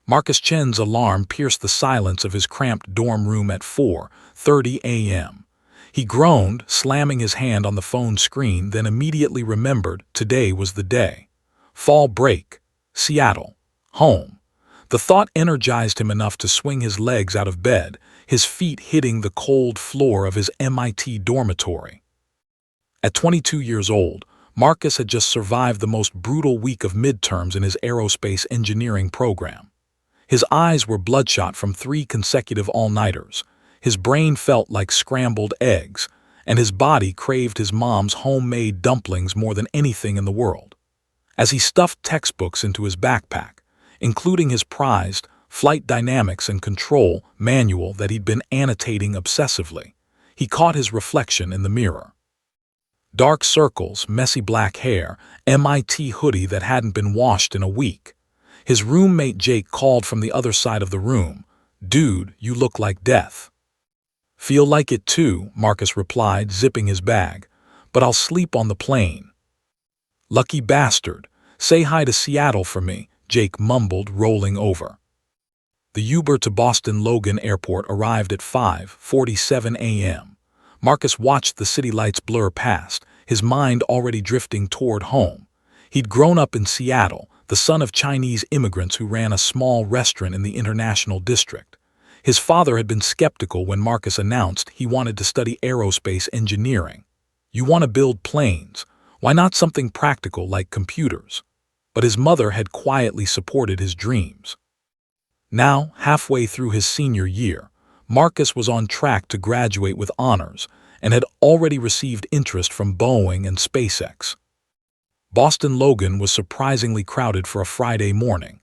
Marcus Chen's alarm pierced the silence of his cramped dorm room at 4:30 a.m. He groaned, slamming his hand on the phone screen, then immediately remembered today was the day. Fall break. Seattle. Home. The thought energized him enough to swing his legs out of bed, his feet hitting the cold floor of his MIT dormitory. At 22 years old, Marcus had just survived the most brutal week of midterms in his aerospace engineering program. His eyes were bloodshot from 3 consecutive all-nighters, his brain felt like scrambled eggs, and his body craved his mom's homemade dumplings more than anything in the world. As he stuffed textbooks into his backpack, including his prized Flight Dynamics and Control manual that he'd been annotating obsessively, he caught his reflection in the mirror. Dark circles, messy black hair, MIT hoodie that hadn't been washed in a week. His roommate Jake called from the other side of the room. "Dude, you look like death." "Feel like it too," Marcus replied, zipping his bag. "But I'll sleep on the plane." "Lucky bastard. Say hi to Seattle for me," Jake mumbled, rolling over. The Uber to Boston Logan Airport arrived at 5:47 a.m. Marcus watched the city lights blur past, his mind already drifting toward home. He'd grown up in Seattle, the son of Chinese immigrants who ran a small restaurant in the International District. His father had been skeptical when Marcus announced he wanted to study aerospace engineering. "You want to build planes. Why not something practical like computers?" But his mother had quietly supported his dreams. Now, halfway through his senior year, Marcus was on track to graduate with honors and had already received interest from Boeing and SpaceX. Boston Logan was surprisingly crowded for a Friday morning.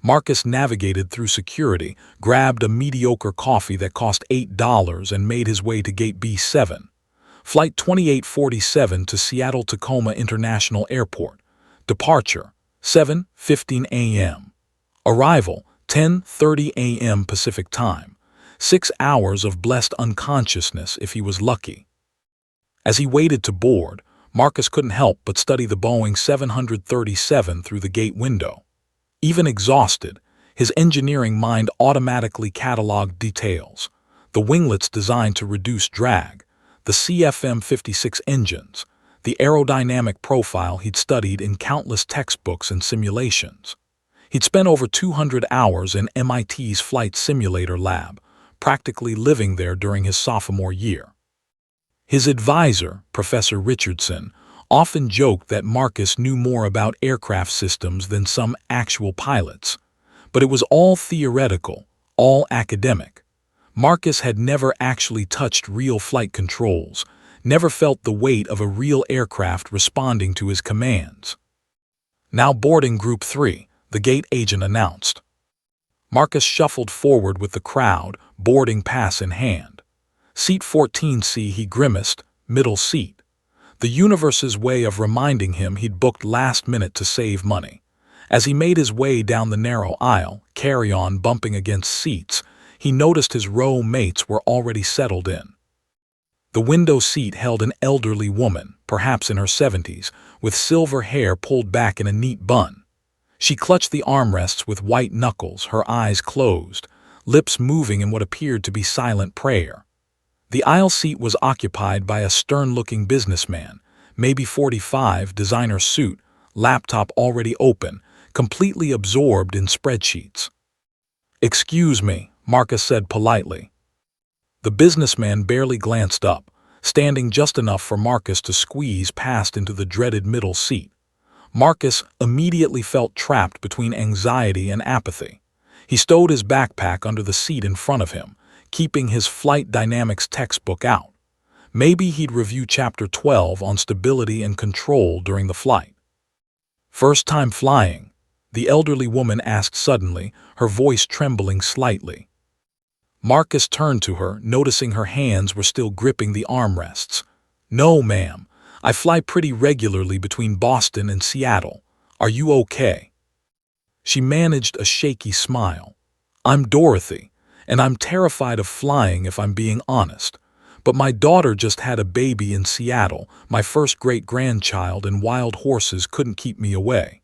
Marcus navigated through security, grabbed a mediocre coffee that cost $8 and made his way to Gate B7. Flight 2847 to Seattle-Tacoma International Airport. Departure, 7:15 a.m. Arrival, 10:30 a.m. Pacific Time. 6 hours of blessed unconsciousness if he was lucky. As he waited to board, Marcus couldn't help but study the Boeing 737 through the gate window. Even exhausted, his engineering mind automatically cataloged details. The winglets designed to reduce drag, the CFM56 engines, the aerodynamic profile he'd studied in countless textbooks and simulations. He'd spent over 200 hours in MIT's Flight Simulator Lab, practically living there during his sophomore year. His advisor, Professor Richardson, often joked that Marcus knew more about aircraft systems than some actual pilots. But it was all theoretical, all academic. Marcus had never actually touched real flight controls, never felt the weight of a real aircraft responding to his commands. "Now boarding Group 3, the gate agent announced. Marcus shuffled forward with the crowd, boarding pass in hand. "Seat 14C," he grimaced, "middle seat." The universe's way of reminding him he'd booked last minute to save money. As he made his way down the narrow aisle, carry-on bumping against seats, he noticed his row mates were already settled in. The window seat held an elderly woman, perhaps in her 70s, with silver hair pulled back in a neat bun. She clutched the armrests with white knuckles, her eyes closed, lips moving in what appeared to be silent prayer. The aisle seat was occupied by a stern-looking businessman, maybe 45, designer suit, laptop already open, completely absorbed in spreadsheets. "Excuse me," Marcus said politely. The businessman barely glanced up, standing just enough for Marcus to squeeze past into the dreaded middle seat. Marcus immediately felt trapped between anxiety and apathy. He stowed his backpack under the seat in front of him, keeping his Flight Dynamics textbook out. Maybe he'd review Chapter 12 on stability and control during the flight. "First time flying?" the elderly woman asked suddenly, her voice trembling slightly. Marcus turned to her, noticing her hands were still gripping the armrests. "No, ma'am. I fly pretty regularly between Boston and Seattle. Are you okay?" She managed a shaky smile. "I'm Dorothy, and I'm terrified of flying if I'm being honest. But my daughter just had a baby in Seattle, my first great-grandchild, and wild horses couldn't keep me away."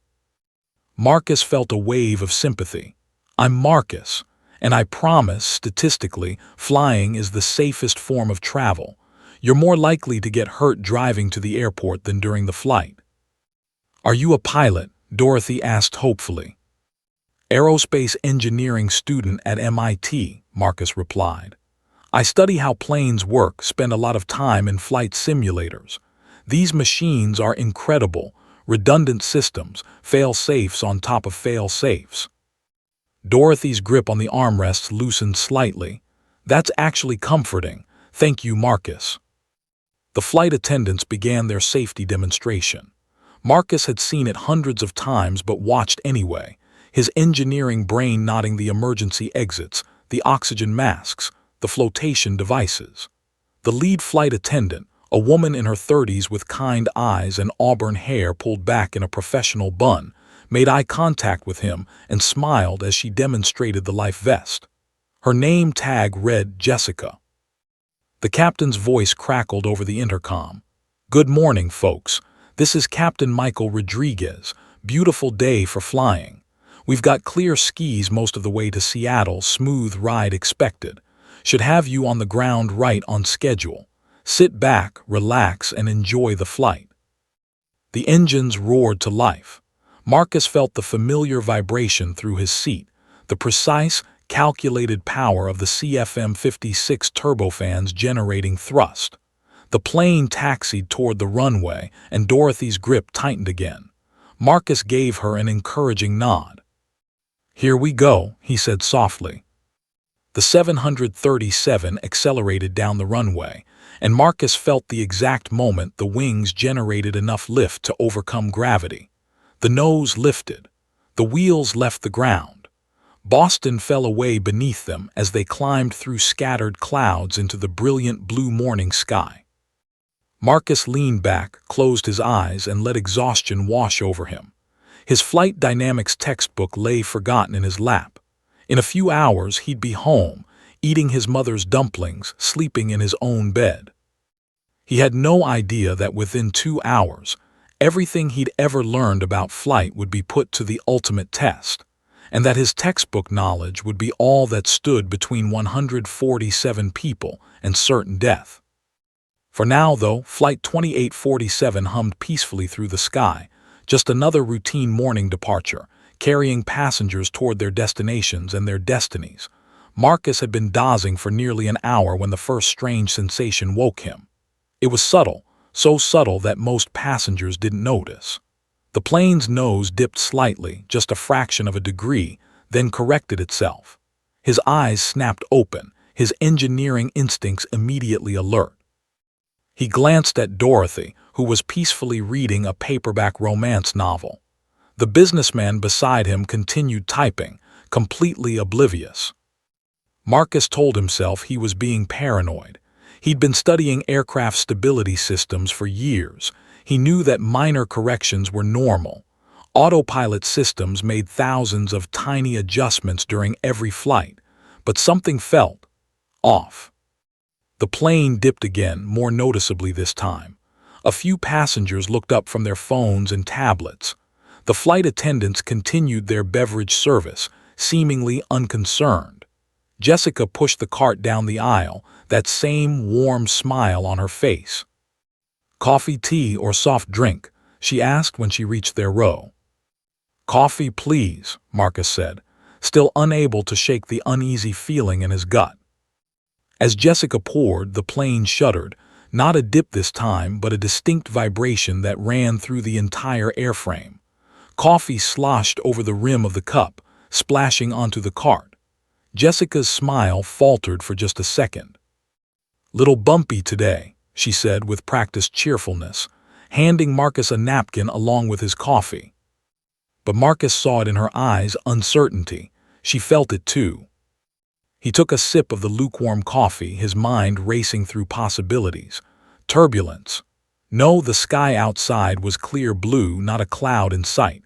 Marcus felt a wave of sympathy. I'm Marcus, and I promise, statistically, flying is the safest form of travel. You're more likely to get hurt driving to the airport than during the flight. Are you a pilot? Dorothy asked hopefully. Aerospace engineering student at MIT, Marcus replied. I study how planes work, spend a lot of time in flight simulators. These machines are incredible, redundant systems, fail-safes on top of fail-safes. Dorothy's grip on the armrests loosened slightly. That's actually comforting. Thank you, Marcus. The flight attendants began their safety demonstration. Marcus had seen it hundreds of times but watched anyway, his engineering brain nodding the emergency exits, the oxygen masks, the flotation devices. The lead flight attendant, a woman in her 30s with kind eyes and auburn hair pulled back in a professional bun, made eye contact with him and smiled as she demonstrated the life vest. Her name tag read Jessica. The captain's voice crackled over the intercom. Good morning, folks. This is Captain Michael Rodriguez. Beautiful day for flying. We've got clear skies most of the way to Seattle, smooth ride expected. Should have you on the ground right on schedule. Sit back, relax, and enjoy the flight. The engines roared to life. Marcus felt the familiar vibration through his seat, the precise, calculated power of the CFM56 turbofans generating thrust. The plane taxied toward the runway, and Dorothy's grip tightened again. Marcus gave her an encouraging nod. Here we go, he said softly. The 737 accelerated down the runway, and Marcus felt the exact moment the wings generated enough lift to overcome gravity. The nose lifted. The wheels left the ground. Boston fell away beneath them as they climbed through scattered clouds into the brilliant blue morning sky. Marcus leaned back, closed his eyes, and let exhaustion wash over him. His flight dynamics textbook lay forgotten in his lap. In a few hours, he'd be home, eating his mother's dumplings, sleeping in his own bed. He had no idea that within 2 hours, everything he'd ever learned about flight would be put to the ultimate test, and that his textbook knowledge would be all that stood between 147 people and certain death. For now, though, Flight 2847 hummed peacefully through the sky, just another routine morning departure, carrying passengers toward their destinations and their destinies. Marcus had been dozing for nearly an hour when the first strange sensation woke him. It was subtle, so subtle that most passengers didn't notice. The plane's nose dipped slightly, just a fraction of a degree, then corrected itself. His eyes snapped open, his engineering instincts immediately alert. He glanced at Dorothy, who was peacefully reading a paperback romance novel. The businessman beside him continued typing, completely oblivious. Marcus told himself he was being paranoid. He'd been studying aircraft stability systems for years. He knew that minor corrections were normal. Autopilot systems made thousands of tiny adjustments during every flight, but something felt off. The plane dipped again, more noticeably this time. A few passengers looked up from their phones and tablets. The flight attendants continued their beverage service, seemingly unconcerned. Jessica pushed the cart down the aisle, that same warm smile on her face. Coffee, tea, or soft drink? She asked when she reached their row. Coffee, please, Marcus said, still unable to shake the uneasy feeling in his gut. As Jessica poured, the plane shuddered, not a dip this time, but a distinct vibration that ran through the entire airframe. Coffee sloshed over the rim of the cup, splashing onto the cart. Jessica's smile faltered for just a second. Little bumpy today, she said with practiced cheerfulness, handing Marcus a napkin along with his coffee. But Marcus saw it in her eyes, uncertainty. She felt it too. He took a sip of the lukewarm coffee, his mind racing through possibilities. Turbulence. No, the sky outside was clear blue, not a cloud in sight.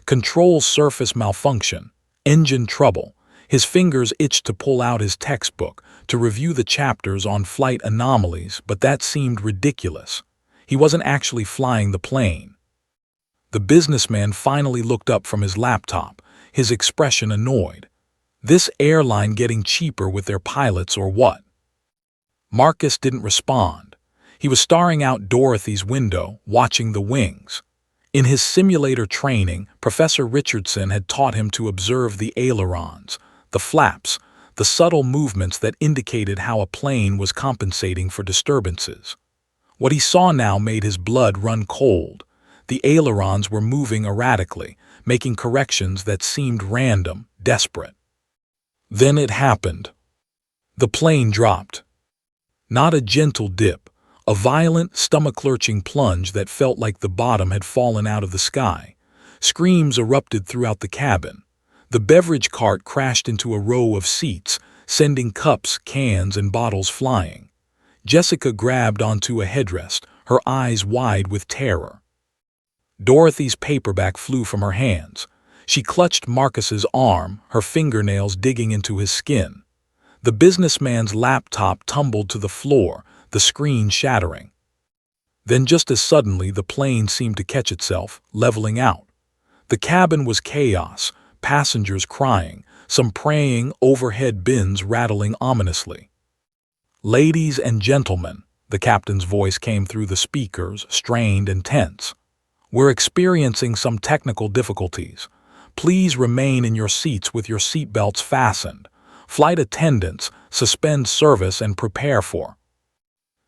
Control surface malfunction. Engine trouble. His fingers itched to pull out his textbook, to review the chapters on flight anomalies, but that seemed ridiculous. He wasn't actually flying the plane. The businessman finally looked up from his laptop, his expression annoyed. This airline getting cheaper with their pilots or what? Marcus didn't respond. He was staring out Dorothy's window, watching the wings. In his simulator training, Professor Richardson had taught him to observe the ailerons, the flaps, the subtle movements that indicated how a plane was compensating for disturbances. What he saw now made his blood run cold. The ailerons were moving erratically, making corrections that seemed random, desperate. Then it happened. The plane dropped. Not a gentle dip, a violent, stomach-lurching plunge that felt like the bottom had fallen out of the sky. Screams erupted throughout the cabin. The beverage cart crashed into a row of seats, sending cups, cans, and bottles flying. Jessica grabbed onto a headrest, her eyes wide with terror. Dorothy's paperback flew from her hands. She clutched Marcus's arm, her fingernails digging into his skin. The businessman's laptop tumbled to the floor, the screen shattering. Then just as suddenly the plane seemed to catch itself, leveling out. The cabin was chaos, passengers crying, some praying, overhead bins rattling ominously. "Ladies and gentlemen," the captain's voice came through the speakers, strained and tense. "We're experiencing some technical difficulties. Please remain in your seats with your seatbelts fastened. Flight attendants, suspend service and prepare for."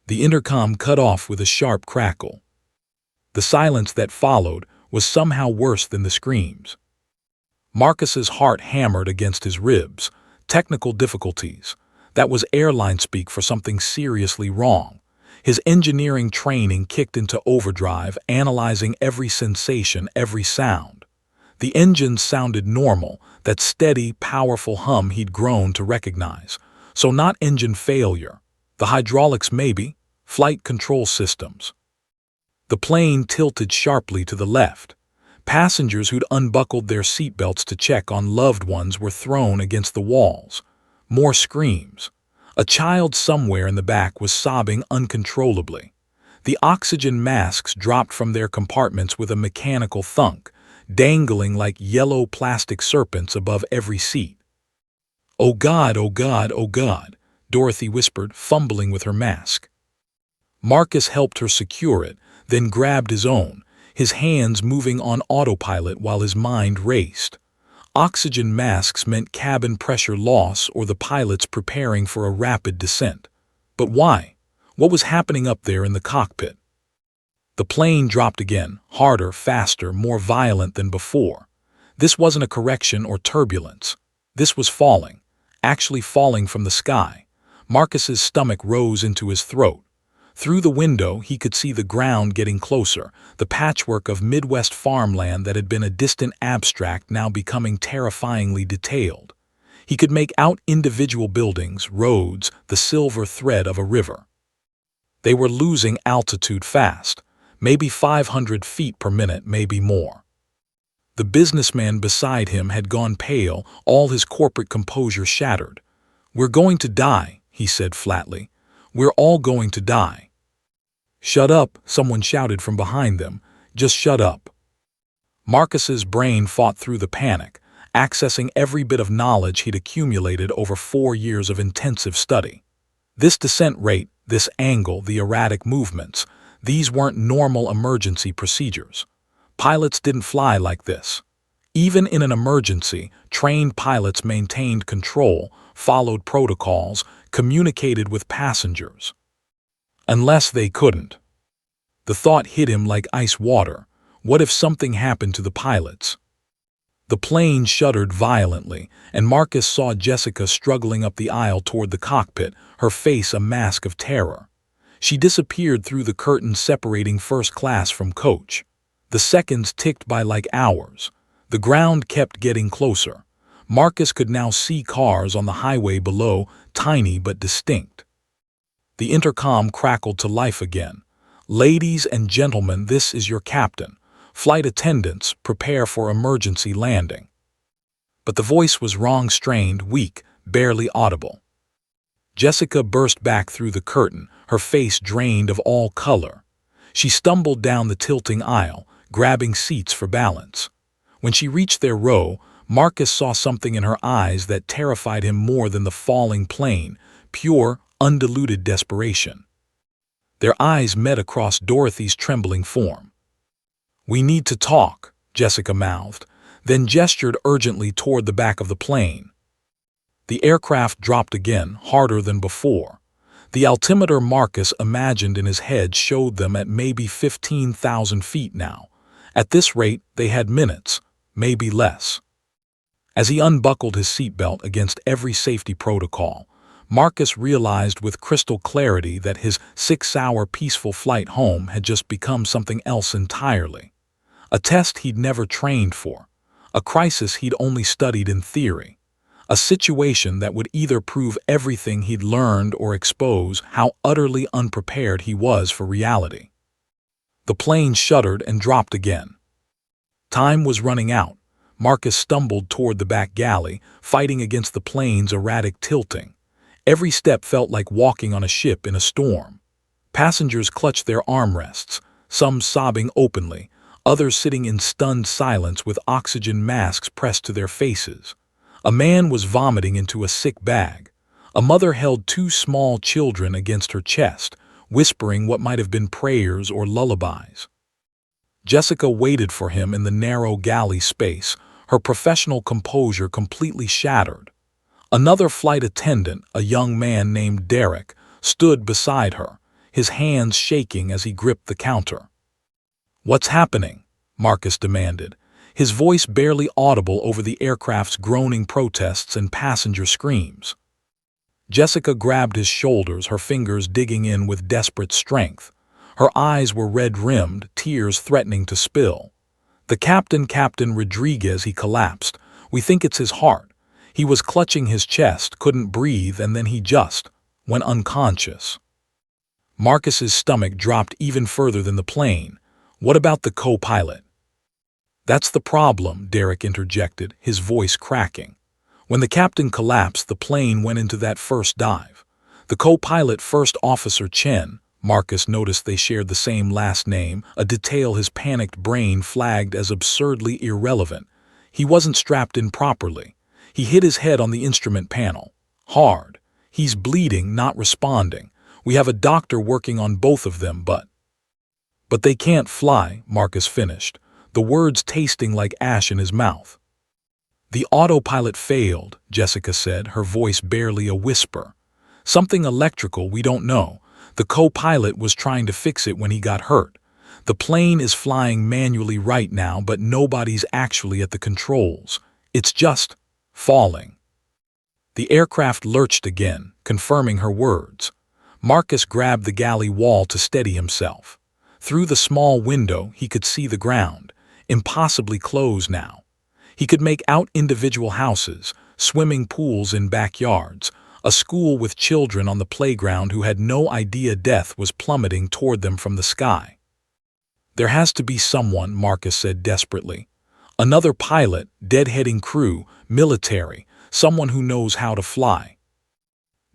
The intercom cut off with a sharp crackle. The silence that followed was somehow worse than the screams. Marcus's heart hammered against his ribs. Technical difficulties. That was airline speak for something seriously wrong. His engineering training kicked into overdrive, analyzing every sensation, every sound. The engines sounded normal, that steady, powerful hum he'd grown to recognize. So not engine failure. The hydraulics maybe, flight control systems. The plane tilted sharply to the left. Passengers who'd unbuckled their seatbelts to check on loved ones were thrown against the walls. More screams. A child somewhere in the back was sobbing uncontrollably. The oxygen masks dropped from their compartments with a mechanical thunk, dangling like yellow plastic serpents above every seat. "Oh God, oh God, oh God," Dorothy whispered, fumbling with her mask. Marcus helped her secure it, then grabbed his own, his hands moving on autopilot while his mind raced. Oxygen masks meant cabin pressure loss or the pilots preparing for a rapid descent. But why? What was happening up there in the cockpit? The plane dropped again, harder, faster, more violent than before. This wasn't a correction or turbulence. This was falling, actually falling from the sky. Marcus's stomach rose into his throat. Through the window, he could see the ground getting closer, the patchwork of Midwest farmland that had been a distant abstract now becoming terrifyingly detailed. He could make out individual buildings, roads, the silver thread of a river. They were losing altitude fast. Maybe 500 feet per minute, maybe more. The businessman beside him had gone pale, all his corporate composure shattered. "We're going to die," he said flatly. "We're all going to die." "Shut up," someone shouted from behind them. "Just shut up." Marcus's brain fought through the panic, accessing every bit of knowledge he'd accumulated over 4 years of intensive study. This descent rate, this angle, the erratic movements, these weren't normal emergency procedures. Pilots didn't fly like this. Even in an emergency, trained pilots maintained control, followed protocols, communicated with passengers. Unless they couldn't. The thought hit him like ice water. What if something happened to the pilots? The plane shuddered violently, and Marcus saw Jessica struggling up the aisle toward the cockpit, her face a mask of terror. She disappeared through the curtain separating first class from coach. The seconds ticked by like hours. The ground kept getting closer. Marcus could now see cars on the highway below, tiny but distinct. The intercom crackled to life again. "Ladies and gentlemen, this is your captain. Flight attendants, prepare for emergency landing." But the voice was wrong, strained, weak, barely audible. Jessica burst back through the curtain, her face drained of all color. She stumbled down the tilting aisle, grabbing seats for balance. When she reached their row, Marcus saw something in her eyes that terrified him more than the falling plane, pure, undiluted desperation. Their eyes met across Dorothy's trembling form. "We need to talk," Jessica mouthed, then gestured urgently toward the back of the plane. The aircraft dropped again, harder than before. The altimeter Marcus imagined in his head showed them at maybe 15,000 feet now. At this rate, they had minutes, maybe less. As he unbuckled his seatbelt against every safety protocol, Marcus realized with crystal clarity that his 6-hour peaceful flight home had just become something else entirely. A test he'd never trained for, a crisis he'd only studied in theory, a situation that would either prove everything he'd learned or expose how utterly unprepared he was for reality. The plane shuddered and dropped again. Time was running out. Marcus stumbled toward the back galley, fighting against the plane's erratic tilting. Every step felt like walking on a ship in a storm. Passengers clutched their armrests, some sobbing openly, others sitting in stunned silence with oxygen masks pressed to their faces. A man was vomiting into a sick bag. A mother held 2 small children against her chest, whispering what might have been prayers or lullabies. Jessica waited for him in the narrow galley space, her professional composure completely shattered. Another flight attendant, a young man named Derek, stood beside her, his hands shaking as he gripped the counter. "What's happening?" Marcus demanded, his voice barely audible over the aircraft's groaning protests and passenger screams. Jessica grabbed his shoulders, her fingers digging in with desperate strength. Her eyes were red-rimmed, tears threatening to spill. "The Captain Rodriguez, he collapsed. We think it's his heart. He was clutching his chest, couldn't breathe, and then he just went unconscious." Marcus's stomach dropped even further than the plane. "What about the co-pilot?" "That's the problem," Derek interjected, his voice cracking. "When the captain collapsed, the plane went into that first dive. The co-pilot, First Officer Chen," Marcus noticed they shared the same last name, a detail his panicked brain flagged as absurdly irrelevant. "He wasn't strapped in properly. He hit his head on the instrument panel. Hard. He's bleeding, not responding. We have a doctor working on both of them, but they can't fly," Marcus finished, the words tasting like ash in his mouth. "The autopilot failed," Jessica said, her voice barely a whisper. "Something electrical, we don't know. The co-pilot was trying to fix it when he got hurt. The plane is flying manually right now, but nobody's actually at the controls. It's just falling." The aircraft lurched again, confirming her words. Marcus grabbed the galley wall to steady himself. Through the small window, he could see the ground, impossibly closed now. He could make out individual houses, swimming pools in backyards, a school with children on the playground who had no idea death was plummeting toward them from the sky. "There has to be someone," Marcus said desperately. "Another pilot, deadheading crew, military, someone who knows how to fly."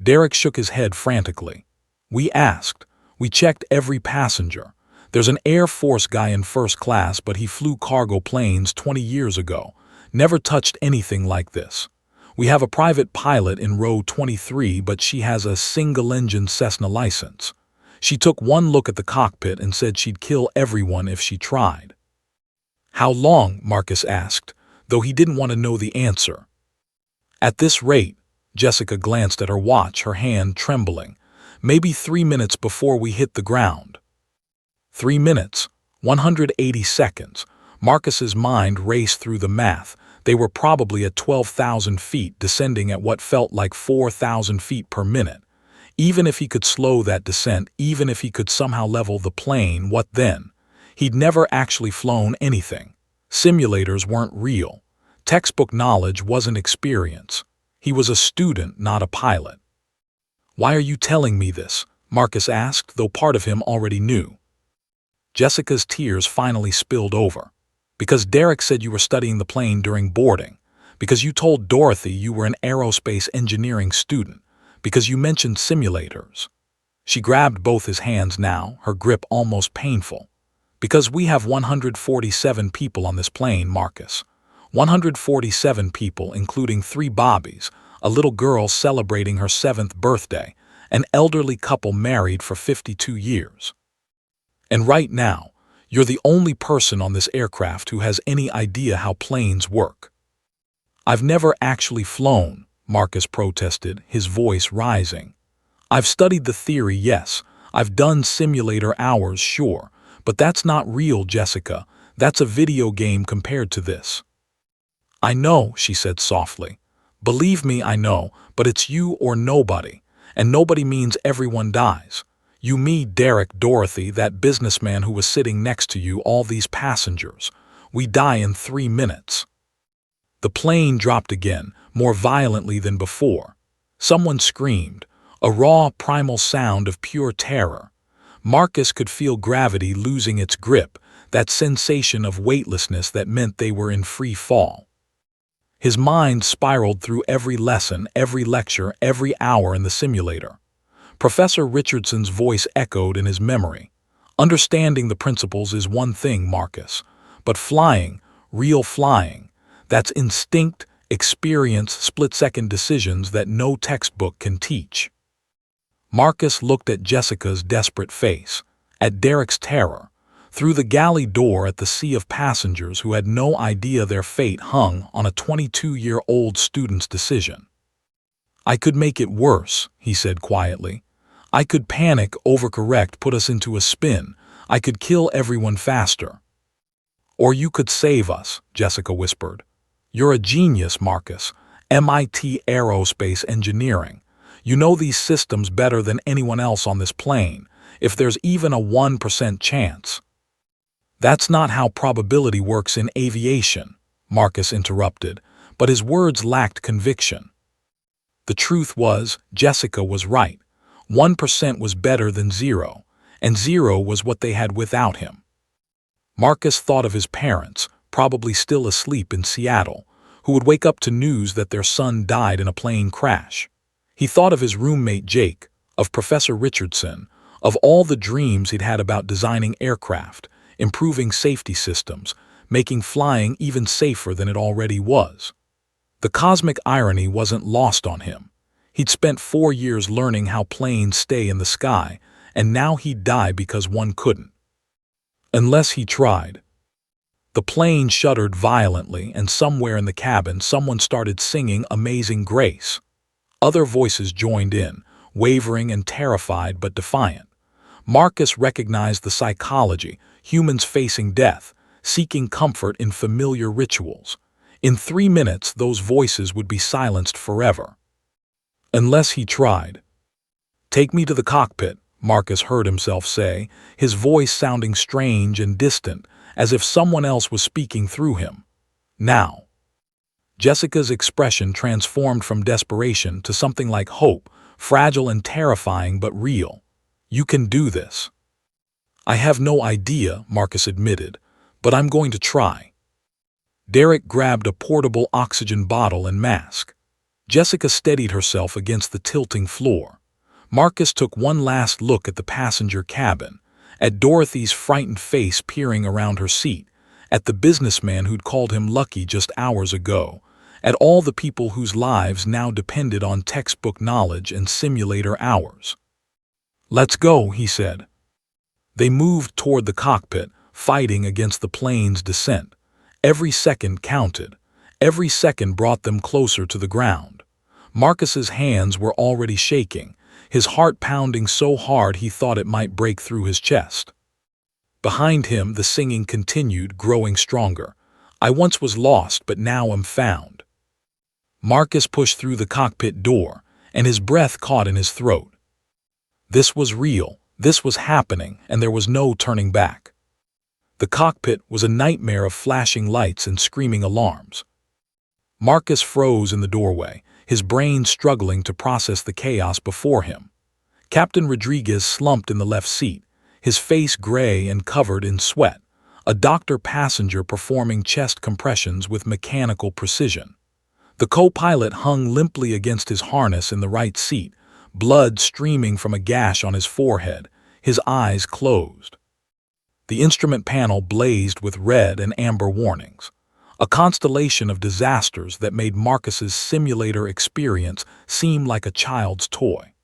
Derek shook his head frantically. "We asked. We checked every passenger. There's an Air Force guy in first class, but he flew cargo planes 20 years ago. Never touched anything like this. We have a private pilot in row 23, but she has a single-engine Cessna license. She took one look at the cockpit and said she'd kill everyone if she tried." "How long?" Marcus asked, though he didn't want to know the answer. "At this rate," Jessica glanced at her watch, her hand trembling, "maybe 3 minutes before we hit the ground." 3 minutes, 180 seconds. Marcus's mind raced through the math. They were probably at 12,000 feet, descending at what felt like 4,000 feet per minute. Even if he could slow that descent, even if he could somehow level the plane, what then? He'd never actually flown anything. Simulators weren't real. Textbook knowledge wasn't experience. He was a student, not a pilot. "Why are you telling me this?" Marcus asked, though part of him already knew. Jessica's tears finally spilled over. "Because Derek said you were studying the plane during boarding. Because you told Dorothy you were an aerospace engineering student. Because you mentioned simulators." She grabbed both his hands now, her grip almost painful. "Because we have 147 people on this plane, Marcus. 147 people, including 3 Bobbies, a little girl celebrating her 7th birthday, an elderly couple married for 52 years. And right now, you're the only person on this aircraft who has any idea how planes work. I've never actually flown, Marcus protested, his voice rising. I've studied the theory, yes. I've done simulator hours, sure. But that's not real, Jessica. That's a video game compared to this. I know, she said softly. Believe me, I know, but it's you or nobody. And nobody means everyone dies. You, me, Derek, Dorothy, that businessman who was sitting next to you, all these passengers. We die in 3 minutes. The plane dropped again, more violently than before. Someone screamed, a raw, primal sound of pure terror. Marcus could feel gravity losing its grip, that sensation of weightlessness that meant they were in free fall. His mind spiraled through every lesson, every lecture, every hour in the simulator. Professor Richardson's voice echoed in his memory. Understanding the principles is one thing, Marcus, but flying, real flying, that's instinct, experience, split-second decisions that no textbook can teach. Marcus looked at Jessica's desperate face, at Derek's terror, through the galley door at the sea of passengers who had no idea their fate hung on a 22-year-old student's decision. I could make it worse, he said quietly. I could panic, overcorrect, put us into a spin. I could kill everyone faster. Or you could save us, Jessica whispered. You're a genius, Marcus. MIT Aerospace Engineering. You know these systems better than anyone else on this plane, if there's even a 1% chance. That's not how probability works in aviation, Marcus interrupted, but his words lacked conviction. The truth was, Jessica was right. 1% was better than 0, and 0 was what they had without him. Marcus thought of his parents, probably still asleep in Seattle, who would wake up to news that their son died in a plane crash. He thought of his roommate Jake, of Professor Richardson, of all the dreams he'd had about designing aircraft, improving safety systems, making flying even safer than it already was. The cosmic irony wasn't lost on him. He'd spent 4 years learning how planes stay in the sky, and now he'd die because one couldn't. Unless he tried. The plane shuddered violently, and somewhere in the cabin someone started singing Amazing Grace. Other voices joined in, wavering and terrified but defiant. Marcus recognized the psychology, humans facing death, seeking comfort in familiar rituals. In 3 minutes, those voices would be silenced forever. Unless he tried. Take me to the cockpit, Marcus heard himself say, his voice sounding strange and distant, as if someone else was speaking through him. Now. Jessica's expression transformed from desperation to something like hope, fragile and terrifying but real. You can do this. I have no idea, Marcus admitted, but I'm going to try. Derek grabbed a portable oxygen bottle and mask. Jessica steadied herself against the tilting floor. Marcus took one last look at the passenger cabin, at Dorothy's frightened face peering around her seat, at the businessman who'd called him lucky just hours ago, at all the people whose lives now depended on textbook knowledge and simulator hours. Let's go, he said. They moved toward the cockpit, fighting against the plane's descent. Every second counted. Every second brought them closer to the ground. Marcus's hands were already shaking, his heart pounding so hard he thought it might break through his chest. Behind him, the singing continued, growing stronger. I once was lost, but now am found. Marcus pushed through the cockpit door, and his breath caught in his throat. This was real, this was happening, and there was no turning back. The cockpit was a nightmare of flashing lights and screaming alarms. Marcus froze in the doorway, his brain struggling to process the chaos before him. Captain Rodriguez slumped in the left seat, his face gray and covered in sweat, a doctor passenger performing chest compressions with mechanical precision. The co-pilot hung limply against his harness in the right seat, blood streaming from a gash on his forehead, his eyes closed. The instrument panel blazed with red and amber warnings. A constellation of disasters that made Marcus's simulator experience seem like a child's toy.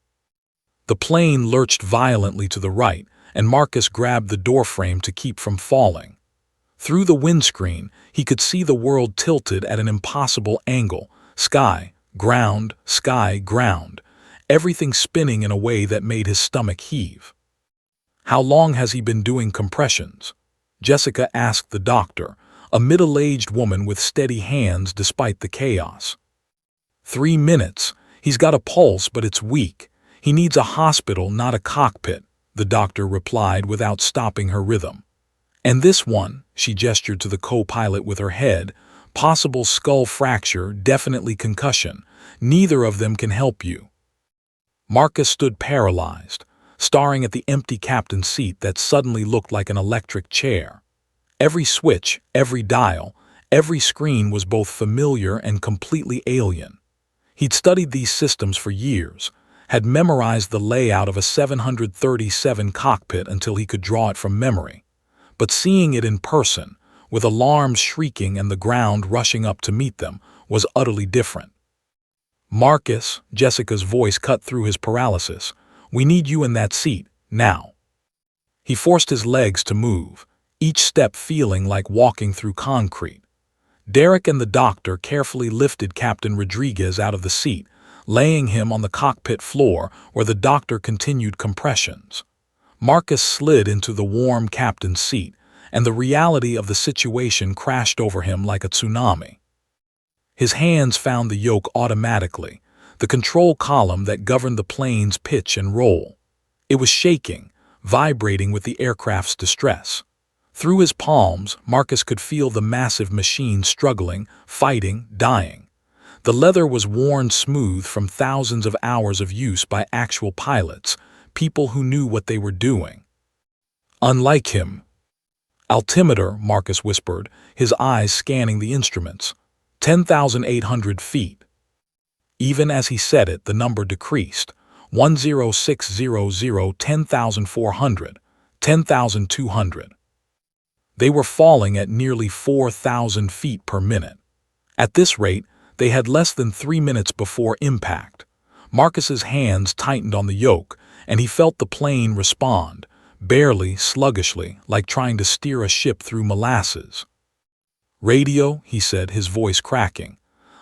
The plane lurched violently to the right, and Marcus grabbed the doorframe to keep from falling. Through the windscreen, he could see the world tilted at an impossible angle, sky, ground, everything spinning in a way that made his stomach heave. "How long has he been doing compressions?" Jessica asked the doctor, a middle-aged woman with steady hands despite the chaos. 3 minutes. He's got a pulse, but it's weak. He needs a hospital, not a cockpit, the doctor replied without stopping her rhythm. "And this one," she gestured to the co-pilot with her head, "possible skull fracture, definitely concussion. Neither of them can help you." Marcus stood paralyzed, staring at the empty captain's seat that suddenly looked like an electric chair. Every switch, every dial, every screen was both familiar and completely alien. He'd studied these systems for years, had memorized the layout of a 737 cockpit until he could draw it from memory. But seeing it in person, with alarms shrieking and the ground rushing up to meet them, was utterly different. "Marcus," Jessica's voice cut through his paralysis, "we need you in that seat, now." He forced his legs to move, each step feeling like walking through concrete. Derek and the doctor carefully lifted Captain Rodriguez out of the seat, laying him on the cockpit floor where the doctor continued compressions. Marcus slid into the warm captain's seat, and the reality of the situation crashed over him like a tsunami. His hands found the yoke automatically, the control column that governed the plane's pitch and roll. It was shaking, vibrating with the aircraft's distress. Through his palms, Marcus could feel the massive machine struggling, fighting, dying. The leather was worn smooth from thousands of hours of use by actual pilots, people who knew what they were doing. "Unlike him." "Altimeter," Marcus whispered, his eyes scanning the instruments. 10,800 feet. Even as he said it, the number decreased. 10600, 10,400, 10,200. They were falling at nearly 4,000 feet per minute. At this rate, they had less than 3 minutes before impact. Marcus's hands tightened on the yoke, and he felt the plane respond, barely, sluggishly, like trying to steer a ship through molasses. "Radio," he said, his voice cracking.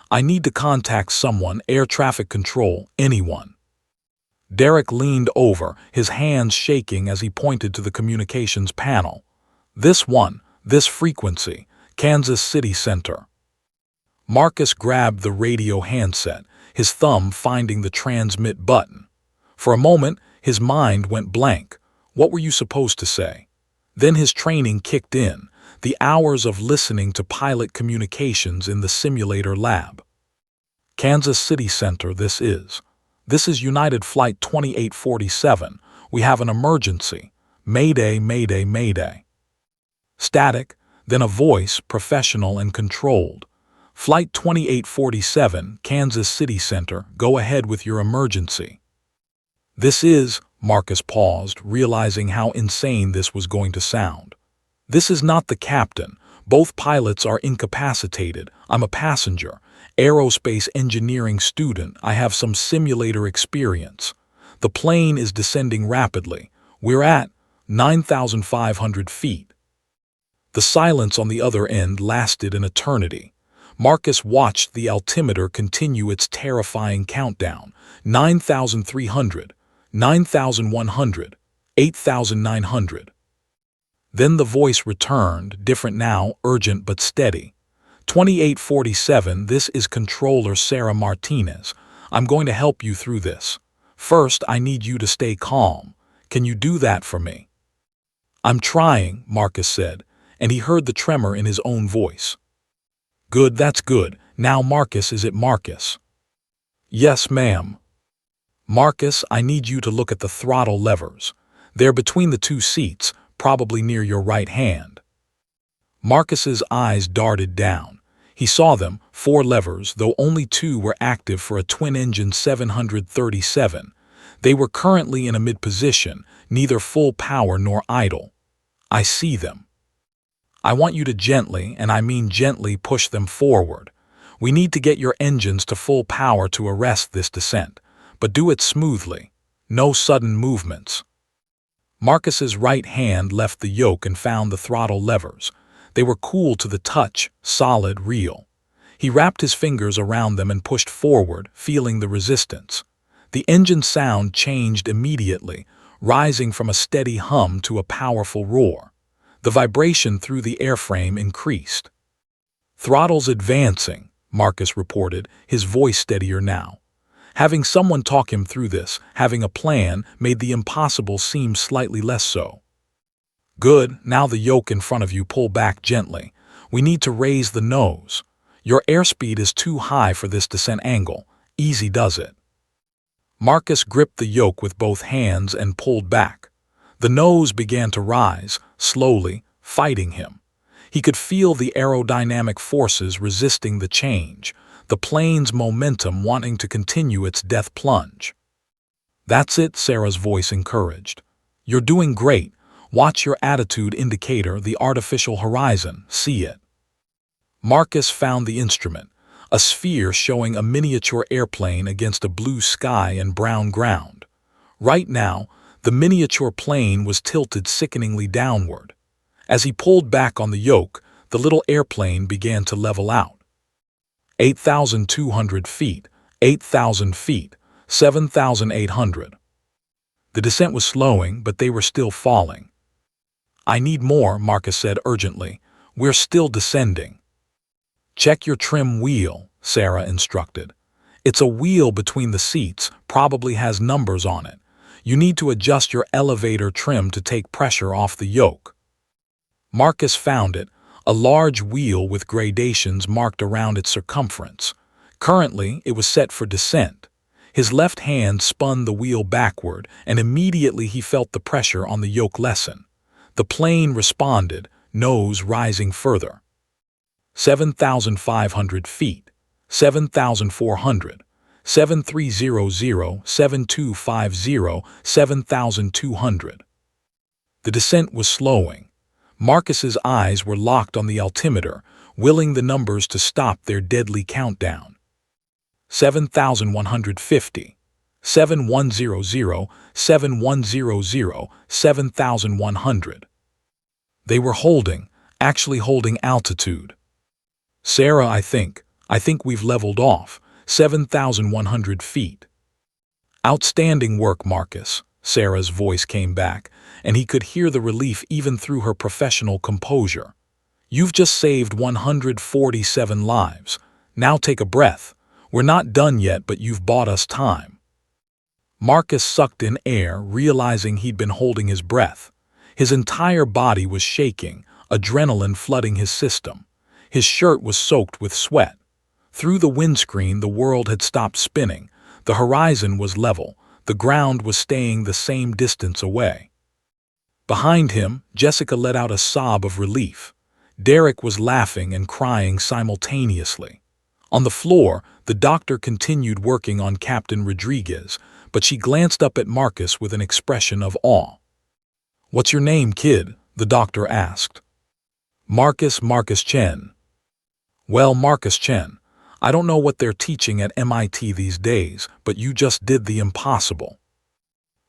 "I need to contact someone, air traffic control, anyone." Derek leaned over, his hands shaking as he pointed to the communications panel. "This one, this frequency, Kansas City Center." Marcus grabbed the radio handset, his thumb finding the transmit button. For a moment, his mind went blank. What were you supposed to say? Then his training kicked in, the hours of listening to pilot communications in the simulator lab. "Kansas City Center, this is United Flight 2847. We have an emergency. Mayday, mayday, mayday." Static, then a voice, professional and controlled. "Flight 2847, Kansas City Center, go ahead with your emergency." "This is," Marcus paused, realizing how insane this was going to sound. "This is not the captain. Both pilots are incapacitated. I'm a passenger, aerospace engineering student. I have some simulator experience. The plane is descending rapidly. We're at 9,500 feet. The silence on the other end lasted an eternity. Marcus watched the altimeter continue its terrifying countdown. 9,300, 9,100, 8,900. Then the voice returned, different now, urgent but steady. 2847, this is Controller Sarah Martinez. I'm going to help you through this. First, I need you to stay calm. Can you do that for me? I'm trying, Marcus said, and he heard the tremor in his own voice. Good, that's good. Now, Marcus, is it Marcus? Yes, ma'am. Marcus, I need you to look at the throttle levers. They're between the two seats, probably near your right hand. Marcus's eyes darted down. He saw them, 4 levers, though only 2 were active for a twin-engine 737. They were currently in a mid-position, neither full power nor idle. I see them. I want you to gently, and I mean gently, push them forward. We need to get your engines to full power to arrest this descent, but do it smoothly. No sudden movements. Marcus's right hand left the yoke and found the throttle levers. They were cool to the touch, solid, real. He wrapped his fingers around them and pushed forward, feeling the resistance. The engine sound changed immediately, rising from a steady hum to a powerful roar. The vibration through the airframe increased. "Throttle's advancing," Marcus reported, his voice steadier now. Having someone talk him through this, having a plan, made the impossible seem slightly less so. "Good, now the yoke in front of you, pull back gently. We need to raise the nose. Your airspeed is too high for this descent angle. Easy does it." Marcus gripped the yoke with both hands and pulled back. The nose began to rise, slowly, fighting him. He could feel the aerodynamic forces resisting the change, the plane's momentum wanting to continue its death plunge. "That's it," Sarah's voice encouraged. "You're doing great. Watch your attitude indicator, the artificial horizon. See it." Marcus found the instrument, a sphere showing a miniature airplane against a blue sky and brown ground. Right now, the miniature plane was tilted sickeningly downward. As he pulled back on the yoke, the little airplane began to level out. 8,200 feet, 8,000 feet, 7,800. The descent was slowing, but they were still falling. "I need more," Marcus said urgently. "We're still descending." "Check your trim wheel," Sarah instructed. "It's a wheel between the seats, probably has numbers on it. You need to adjust your elevator trim to take pressure off the yoke." Marcus found it, a large wheel with gradations marked around its circumference. Currently, it was set for descent. His left hand spun the wheel backward, and immediately he felt the pressure on the yoke lessen. The plane responded, nose rising further. 7,500 feet, 7,400, 7,300, 7,250, 7,200. The descent was slowing. Marcus's eyes were locked on the altimeter, willing the numbers to stop their deadly countdown. 7,150, 7,100, 7,100, 7,100. They were holding, actually holding altitude. "Sarah, I think we've leveled off, 7,100 feet. "Outstanding work, Marcus," Sarah's voice came back, and he could hear the relief even through her professional composure. "You've just saved 147 lives. Now take a breath. We're not done yet, but you've bought us time." Marcus sucked in air, realizing he'd been holding his breath. His entire body was shaking, adrenaline flooding his system. His shirt was soaked with sweat. Through the windscreen, the world had stopped spinning. The horizon was level. The ground was staying the same distance away. Behind him, Jessica let out a sob of relief. Derek was laughing and crying simultaneously. On the floor, the doctor continued working on Captain Rodriguez, but she glanced up at Marcus with an expression of awe. "What's your name, kid?" the doctor asked. Marcus Chen." "Well, Marcus Chen, I don't know what they're teaching at MIT these days, but you just did the impossible."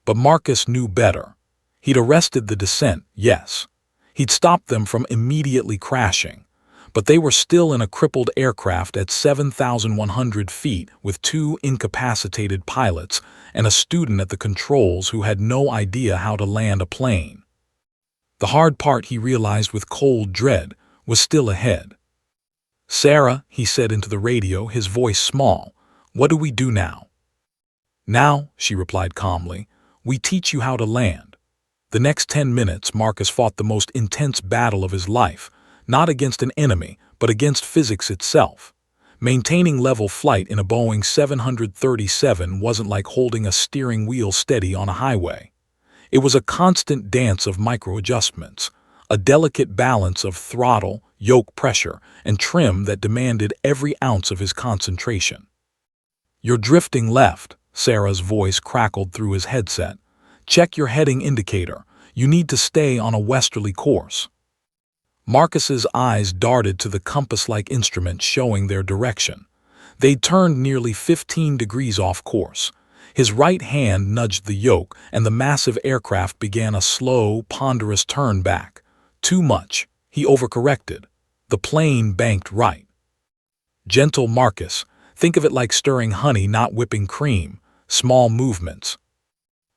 But Marcus knew better. He'd arrested the descent, yes. He'd stopped them from immediately crashing. But they were still in a crippled aircraft at 7,100 feet with 2 incapacitated pilots and a student at the controls who had no idea how to land a plane. The hard part, he realized with cold dread, was still ahead. "Sarah," he said into the radio, his voice small, "what do we do now?" "Now," she replied calmly, "we teach you how to land." The next 10 minutes, Marcus fought the most intense battle of his life, not against an enemy, but against physics itself. Maintaining level flight in a Boeing 737 wasn't like holding a steering wheel steady on a highway. It was a constant dance of micro-adjustments, a delicate balance of throttle, yoke pressure, and trim that demanded every ounce of his concentration. "You're drifting left," Sarah's voice crackled through his headset. "Check your heading indicator. You need to stay on a westerly course." Marcus's eyes darted to the compass-like instrument showing their direction. They'd turned nearly 15 degrees off course. His right hand nudged the yoke, and the massive aircraft began a slow, ponderous turn back. Too much. He overcorrected. The plane banked right. Gentle Marcus. Think of it like stirring honey, not whipping cream. Small movements.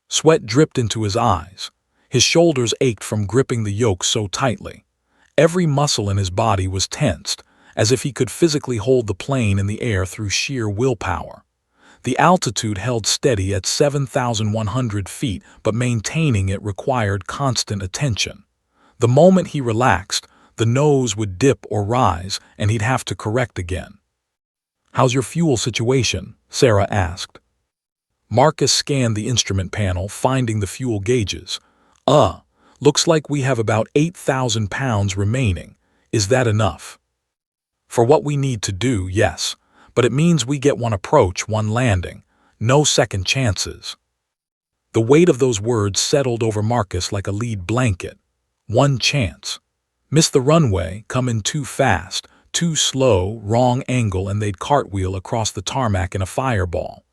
Sweat dripped into his eyes. His shoulders ached from gripping the yoke so tightly. Every muscle in his body was tensed, as if he could physically hold the plane in the air through sheer willpower. The altitude held steady at 7,100 feet, but maintaining it required constant attention. The moment he relaxed, the nose would dip or rise, and he'd have to correct again. "How's your fuel situation?" Sarah asked. Marcus scanned the instrument panel, finding the fuel gauges. Looks like we have about 8,000 pounds remaining. Is that enough?" "For what we need to do, yes. But it means we get one approach, one landing. No second chances." The weight of those words settled over Marcus like a lead blanket. One chance. Miss the runway, come in too fast, too slow, wrong angle, and they'd cartwheel across the tarmac in a fireball.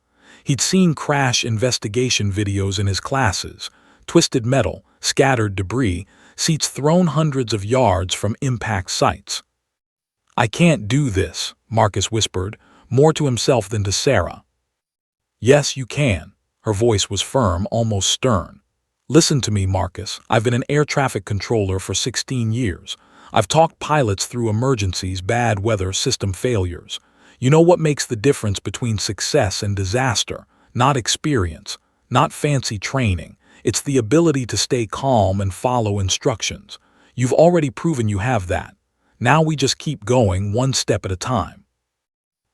He'd seen crash investigation videos in his classes. Twisted metal, scattered debris, seats thrown hundreds of yards from impact sites. "I can't do this," Marcus whispered, more to himself than to Sarah. "Yes, you can." Her voice was firm, almost stern. "Listen to me, Marcus. I've been an air traffic controller for 16 years. I've talked pilots through emergencies, bad weather, system failures. You know what makes the difference between success and disaster? Not experience, not fancy training. It's the ability to stay calm and follow instructions. You've already proven you have that. Now we just keep going, one step at a time."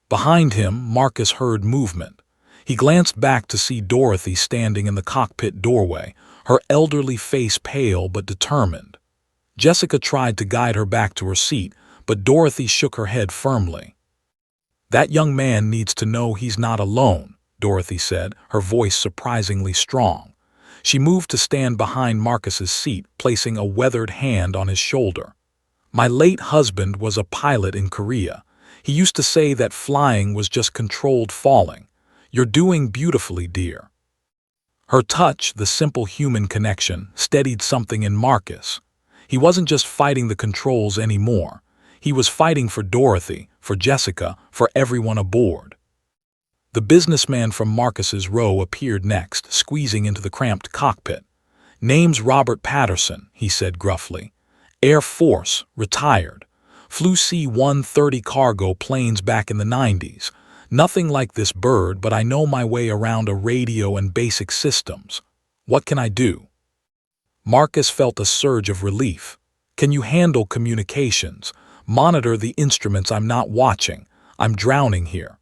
Behind him, Marcus heard movement. He glanced back to see Dorothy standing in the cockpit doorway, her elderly face pale but determined. Jessica tried to guide her back to her seat, but Dorothy shook her head firmly. "That young man needs to know he's not alone," Dorothy said, her voice surprisingly strong. She moved to stand behind Marcus's seat, placing a weathered hand on his shoulder. "My late husband was a pilot in Korea. He used to say that flying was just controlled falling. You're doing beautifully, dear." Her touch, the simple human connection, steadied something in Marcus. He wasn't just fighting the controls anymore. He was fighting for Dorothy, for Jessica, for everyone aboard. The businessman from Marcus's row appeared next, squeezing into the cramped cockpit. "Name's Robert Patterson," he said gruffly. "Air Force, retired. Flew C-130 cargo planes back in the 90s. Nothing like this bird, but I know my way around a radio and basic systems. What can I do?" Marcus felt a surge of relief. "Can you handle communications? Monitor the instruments. I'm not watching. I'm drowning here."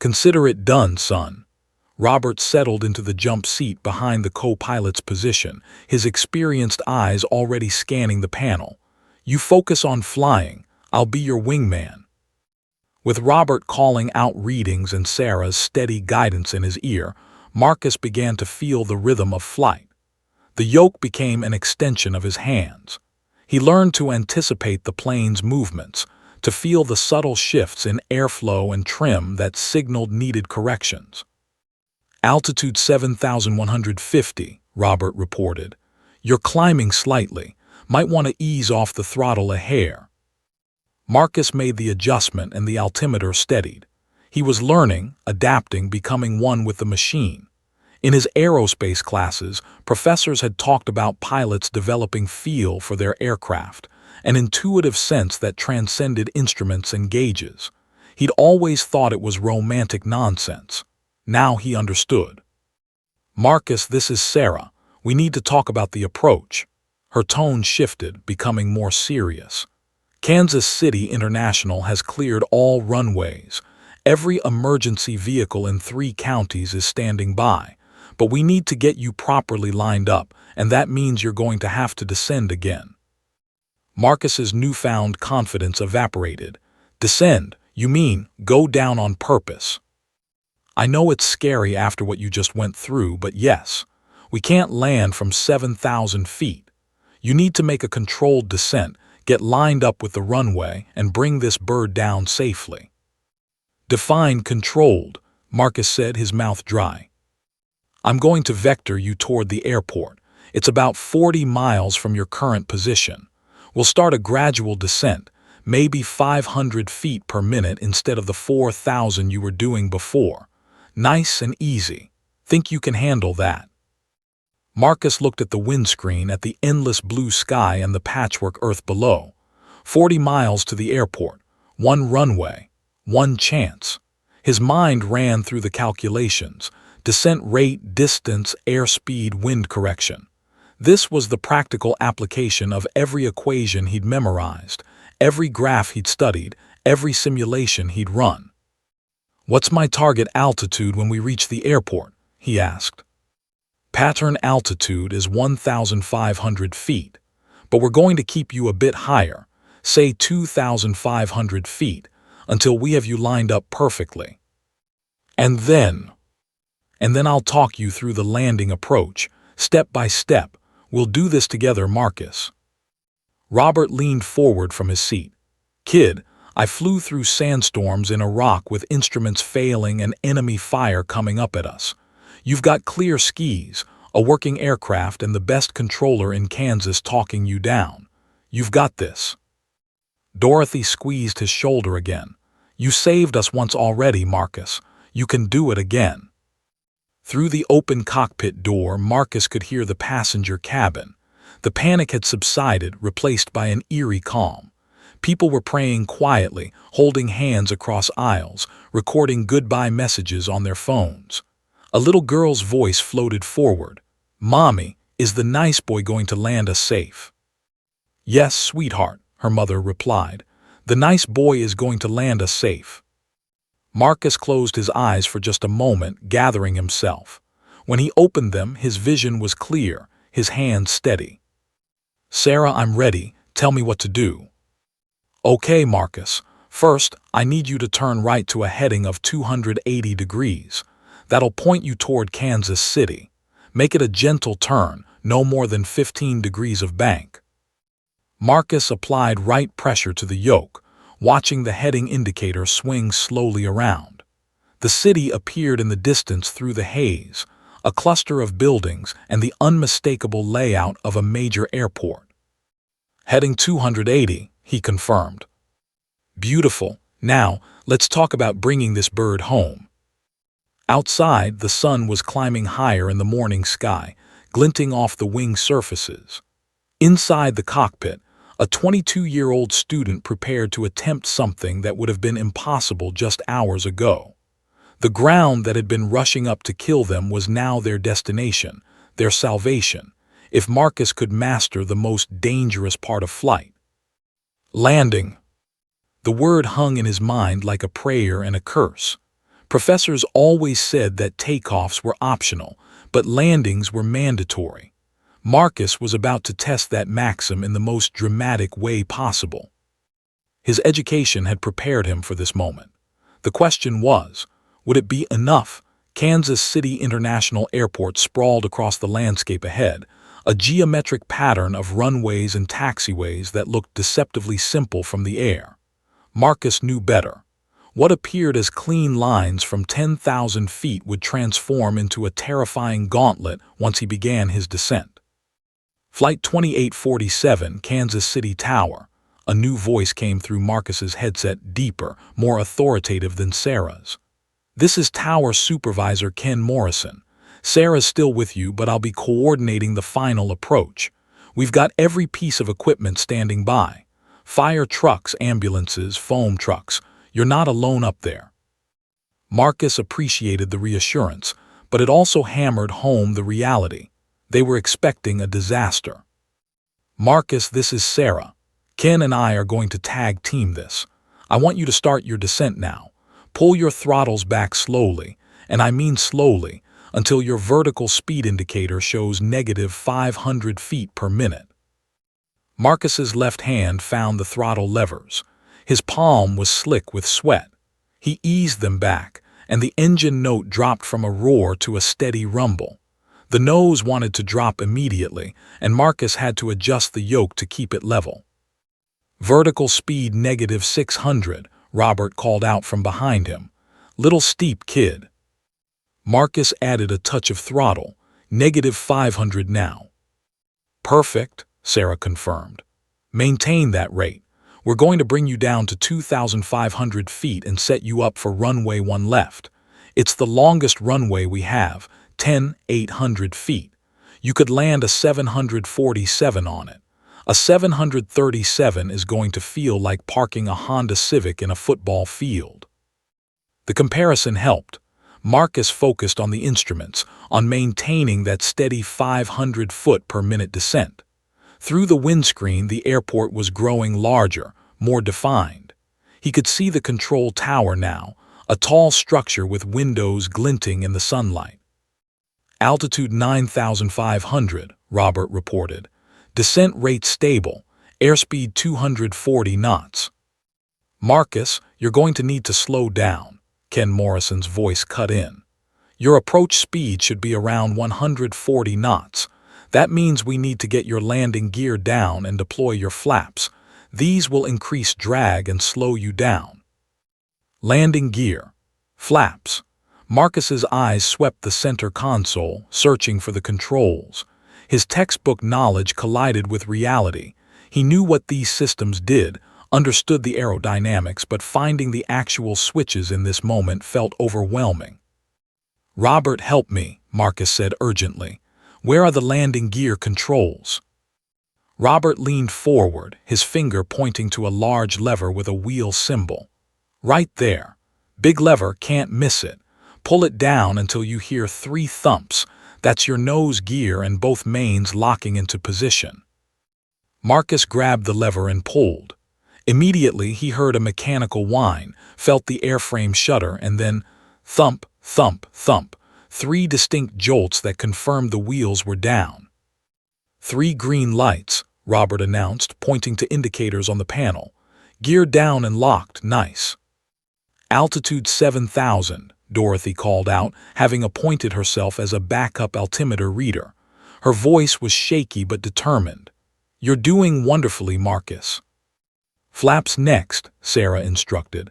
"Consider it done, son." Robert settled into the jump seat behind the co-pilot's position, his experienced eyes already scanning the panel. "You focus on flying. I'll be your wingman." With Robert calling out readings and Sarah's steady guidance in his ear, Marcus began to feel the rhythm of flight. The yoke became an extension of his hands. He learned to anticipate the plane's movements, to feel the subtle shifts in airflow and trim that signaled needed corrections. "Altitude 7,150, Robert reported. "You're climbing slightly. Might want to ease off the throttle a hair." Marcus made the adjustment and the altimeter steadied. He was learning, adapting, becoming one with the machine. In his aerospace classes, professors had talked about pilots developing feel for their aircraft, an intuitive sense that transcended instruments and gauges. He'd always thought it was romantic nonsense. Now he understood. "Marcus, this is Sarah. We need to talk about the approach." Her tone shifted, becoming more serious. "Kansas City International has cleared all runways. Every emergency vehicle in 3 counties is standing by. But we need to get you properly lined up, and that means you're going to have to descend again." Marcus's newfound confidence evaporated. "Descend? You mean go down on purpose?" "I know it's scary after what you just went through, but yes. We can't land from 7,000 feet. You need to make a controlled descent, Get lined up with the runway and bring this bird down safely." "Define controlled," Marcus said, his mouth dry. "I'm going to vector you toward the airport. It's about 40 miles from your current position. We'll start a gradual descent, maybe 500 feet per minute instead of the 4,000 you were doing before. Nice and easy. Think you can handle that?" Marcus looked at the windscreen, at the endless blue sky and the patchwork earth below. 40 miles to the airport, one runway, one chance. His mind ran through the calculations: descent rate, distance, airspeed, wind correction. This was the practical application of every equation he'd memorized, every graph he'd studied, every simulation he'd run. "What's my target altitude when we reach the airport?" he asked. "Pattern altitude is 1,500 feet, but we're going to keep you a bit higher, say 2,500 feet, until we have you lined up perfectly. And then I'll talk you through the landing approach, step by step. We'll do this together, Marcus." Robert leaned forward from his seat. "Kid, I flew through sandstorms in Iraq with instruments failing and enemy fire coming up at us. You've got clear skis, a working aircraft, and the best controller in Kansas talking you down. You've got this." Dorothy squeezed his shoulder again. "You saved us once already, Marcus. You can do it again." Through the open cockpit door, Marcus could hear the passenger cabin. The panic had subsided, replaced by an eerie calm. People were praying quietly, holding hands across aisles, recording goodbye messages on their phones. A little girl's voice floated forward. "Mommy, is the nice boy going to land us safe?" "Yes, sweetheart," her mother replied. "The nice boy is going to land us safe." Marcus closed his eyes for just a moment, gathering himself. When he opened them, his vision was clear, his hands steady. "Sarah, I'm ready. Tell me what to do." "Okay, Marcus. First, I need you to turn right to a heading of 280 degrees. That'll point you toward Kansas City. Make it a gentle turn, no more than 15 degrees of bank." Marcus applied right pressure to the yoke, watching the heading indicator swing slowly around. The city appeared in the distance through the haze, a cluster of buildings and the unmistakable layout of a major airport. "Heading 280, he confirmed. "Beautiful. Now, let's talk about bringing this bird home." Outside, the sun was climbing higher in the morning sky, glinting off the wing surfaces. Inside the cockpit, a 22-year-old student prepared to attempt something that would have been impossible just hours ago. The ground that had been rushing up to kill them was now their destination, their salvation, if Marcus could master the most dangerous part of flight. Landing. The word hung in his mind like a prayer and a curse. Professors always said that takeoffs were optional, but landings were mandatory. Marcus was about to test that maxim in the most dramatic way possible. His education had prepared him for this moment. The question was, would it be enough? Kansas City International Airport sprawled across the landscape ahead, a geometric pattern of runways and taxiways that looked deceptively simple from the air. Marcus knew better. What appeared as clean lines from 10,000 feet would transform into a terrifying gauntlet once he began his descent. Flight 2847, Kansas City Tower. A new voice came through Marcus's headset, deeper, more authoritative than Sarah's. "This is Tower Supervisor Ken Morrison. Sarah's still with you, but I'll be coordinating the final approach. We've got every piece of equipment standing by. Fire trucks, ambulances, foam trucks. You're not alone up there." Marcus appreciated the reassurance, but it also hammered home the reality. They were expecting a disaster. "Marcus, this is Sarah. Ken and I are going to tag team this. I want you to start your descent now. Pull your throttles back slowly, and I mean slowly, until your vertical speed indicator shows negative 500 feet per minute." Marcus's left hand found the throttle levers. His palm was slick with sweat. He eased them back, and the engine note dropped from a roar to a steady rumble. The nose wanted to drop immediately, and Marcus had to adjust the yoke to keep it level. Vertical speed -600, Robert called out from behind him. Little steep, kid. Marcus added a touch of throttle. -500 now. Perfect, Sarah confirmed. Maintain that rate. We're going to bring you down to 2,500 feet and set you up for runway 1 left. It's the longest runway we have, 10,800 feet. You could land a 747 on it. A 737 is going to feel like parking a Honda Civic in a football field. The comparison helped. Marcus focused on the instruments, on maintaining that steady 500 foot per minute descent. Through the windscreen, the airport was growing larger, more defined. He could see the control tower now, a tall structure with windows glinting in the sunlight. Altitude 9,500, Robert reported. Descent rate stable, airspeed 240 knots. Marcus, you're going to need to slow down, Ken Morrison's voice cut in. Your approach speed should be around 140 knots. That means we need to get your landing gear down and deploy your flaps. These will increase drag and slow you down. Landing gear. Flaps. Marcus's eyes swept the center console, searching for the controls. His textbook knowledge collided with reality. He knew what these systems did, understood the aerodynamics, but finding the actual switches in this moment felt overwhelming. Robert, help me, Marcus said urgently. Where are the landing gear controls? Robert leaned forward, his finger pointing to a large lever with a wheel symbol. Right there. Big lever, can't miss it. Pull it down until you hear 3 thumps. That's your nose gear and both mains locking into position. Marcus grabbed the lever and pulled. Immediately, he heard a mechanical whine, felt the airframe shudder, and then thump, thump, thump. 3 distinct jolts that confirmed the wheels were down. 3 green lights, Robert announced, pointing to indicators on the panel. Gear down and locked, nice. Altitude 7,000, Dorothy called out, having appointed herself as a backup altimeter reader. Her voice was shaky but determined. You're doing wonderfully, Marcus. Flaps next, Sarah instructed.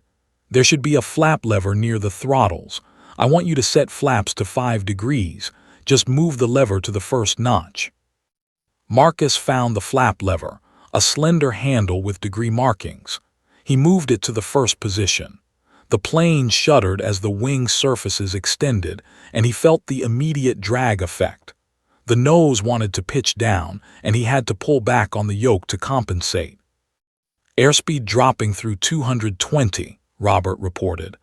There should be a flap lever near the throttles. I want you to set flaps to 5 degrees. Just move the lever to the first notch. Marcus found the flap lever, a slender handle with degree markings. He moved it to the first position. The plane shuddered as the wing surfaces extended, and he felt the immediate drag effect. The nose wanted to pitch down, and he had to pull back on the yoke to compensate. Airspeed dropping through 220, Robert reported.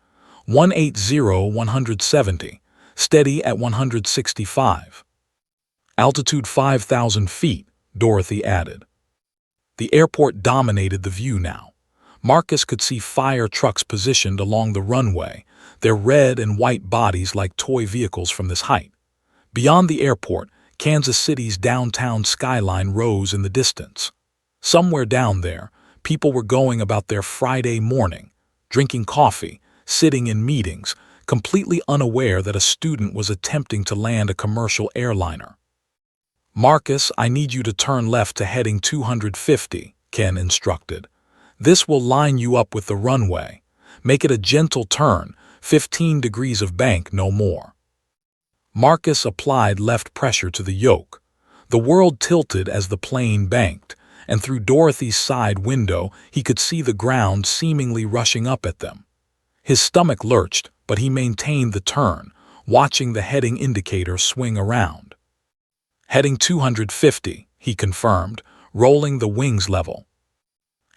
180-170, steady at 165. Altitude 5,000 feet, Dorothy added. The airport dominated the view now. Marcus could see fire trucks positioned along the runway, their red and white bodies like toy vehicles from this height. Beyond the airport, Kansas City's downtown skyline rose in the distance. Somewhere down there, people were going about their Friday morning, drinking coffee, sitting in meetings, completely unaware that a student was attempting to land a commercial airliner. Marcus, I need you to turn left to heading 250, Ken instructed. This will line you up with the runway. Make it a gentle turn, 15 degrees of bank, no more. Marcus applied left pressure to the yoke. The world tilted as the plane banked, and through Dorothy's side window he could see the ground seemingly rushing up at them. His stomach lurched, but he maintained the turn, watching the heading indicator swing around. Heading 250, he confirmed, rolling the wings level.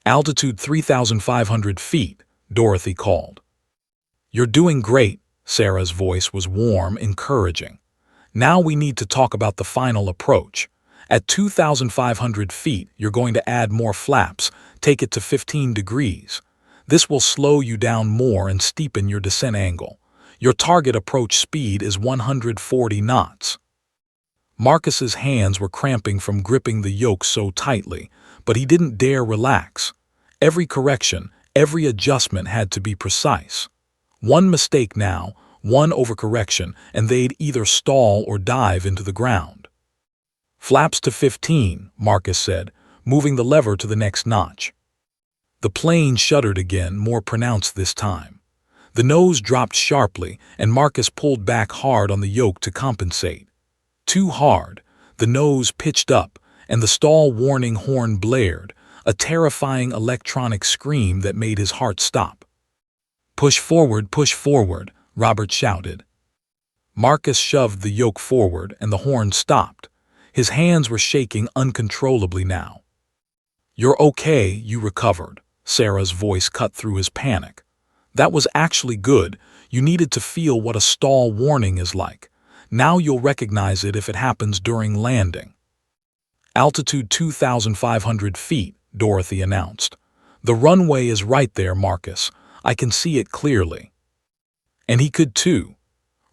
Altitude 3,500 feet, Dorothy called. You're doing great, Sarah's voice was warm, encouraging. Now we need to talk about the final approach. At 2,500 feet, you're going to add more flaps, take it to 15 degrees. This will slow you down more and steepen your descent angle. Your target approach speed is 140 knots. Marcus's hands were cramping from gripping the yoke so tightly, but he didn't dare relax. Every correction, every adjustment had to be precise. One mistake now, one overcorrection, and they'd either stall or dive into the ground. Flaps to 15, Marcus said, moving the lever to the next notch. The plane shuddered again, more pronounced this time. The nose dropped sharply, and Marcus pulled back hard on the yoke to compensate. Too hard, the nose pitched up, and the stall warning horn blared, a terrifying electronic scream that made his heart stop. Push forward, Robert shouted. Marcus shoved the yoke forward, and the horn stopped. His hands were shaking uncontrollably now. You're okay, you recovered, Sarah's voice cut through his panic. That was actually good. You needed to feel what a stall warning is like. Now you'll recognize it if it happens during landing. Altitude 2,500 feet, Dorothy announced. The runway is right there, Marcus. I can see it clearly. And he could too.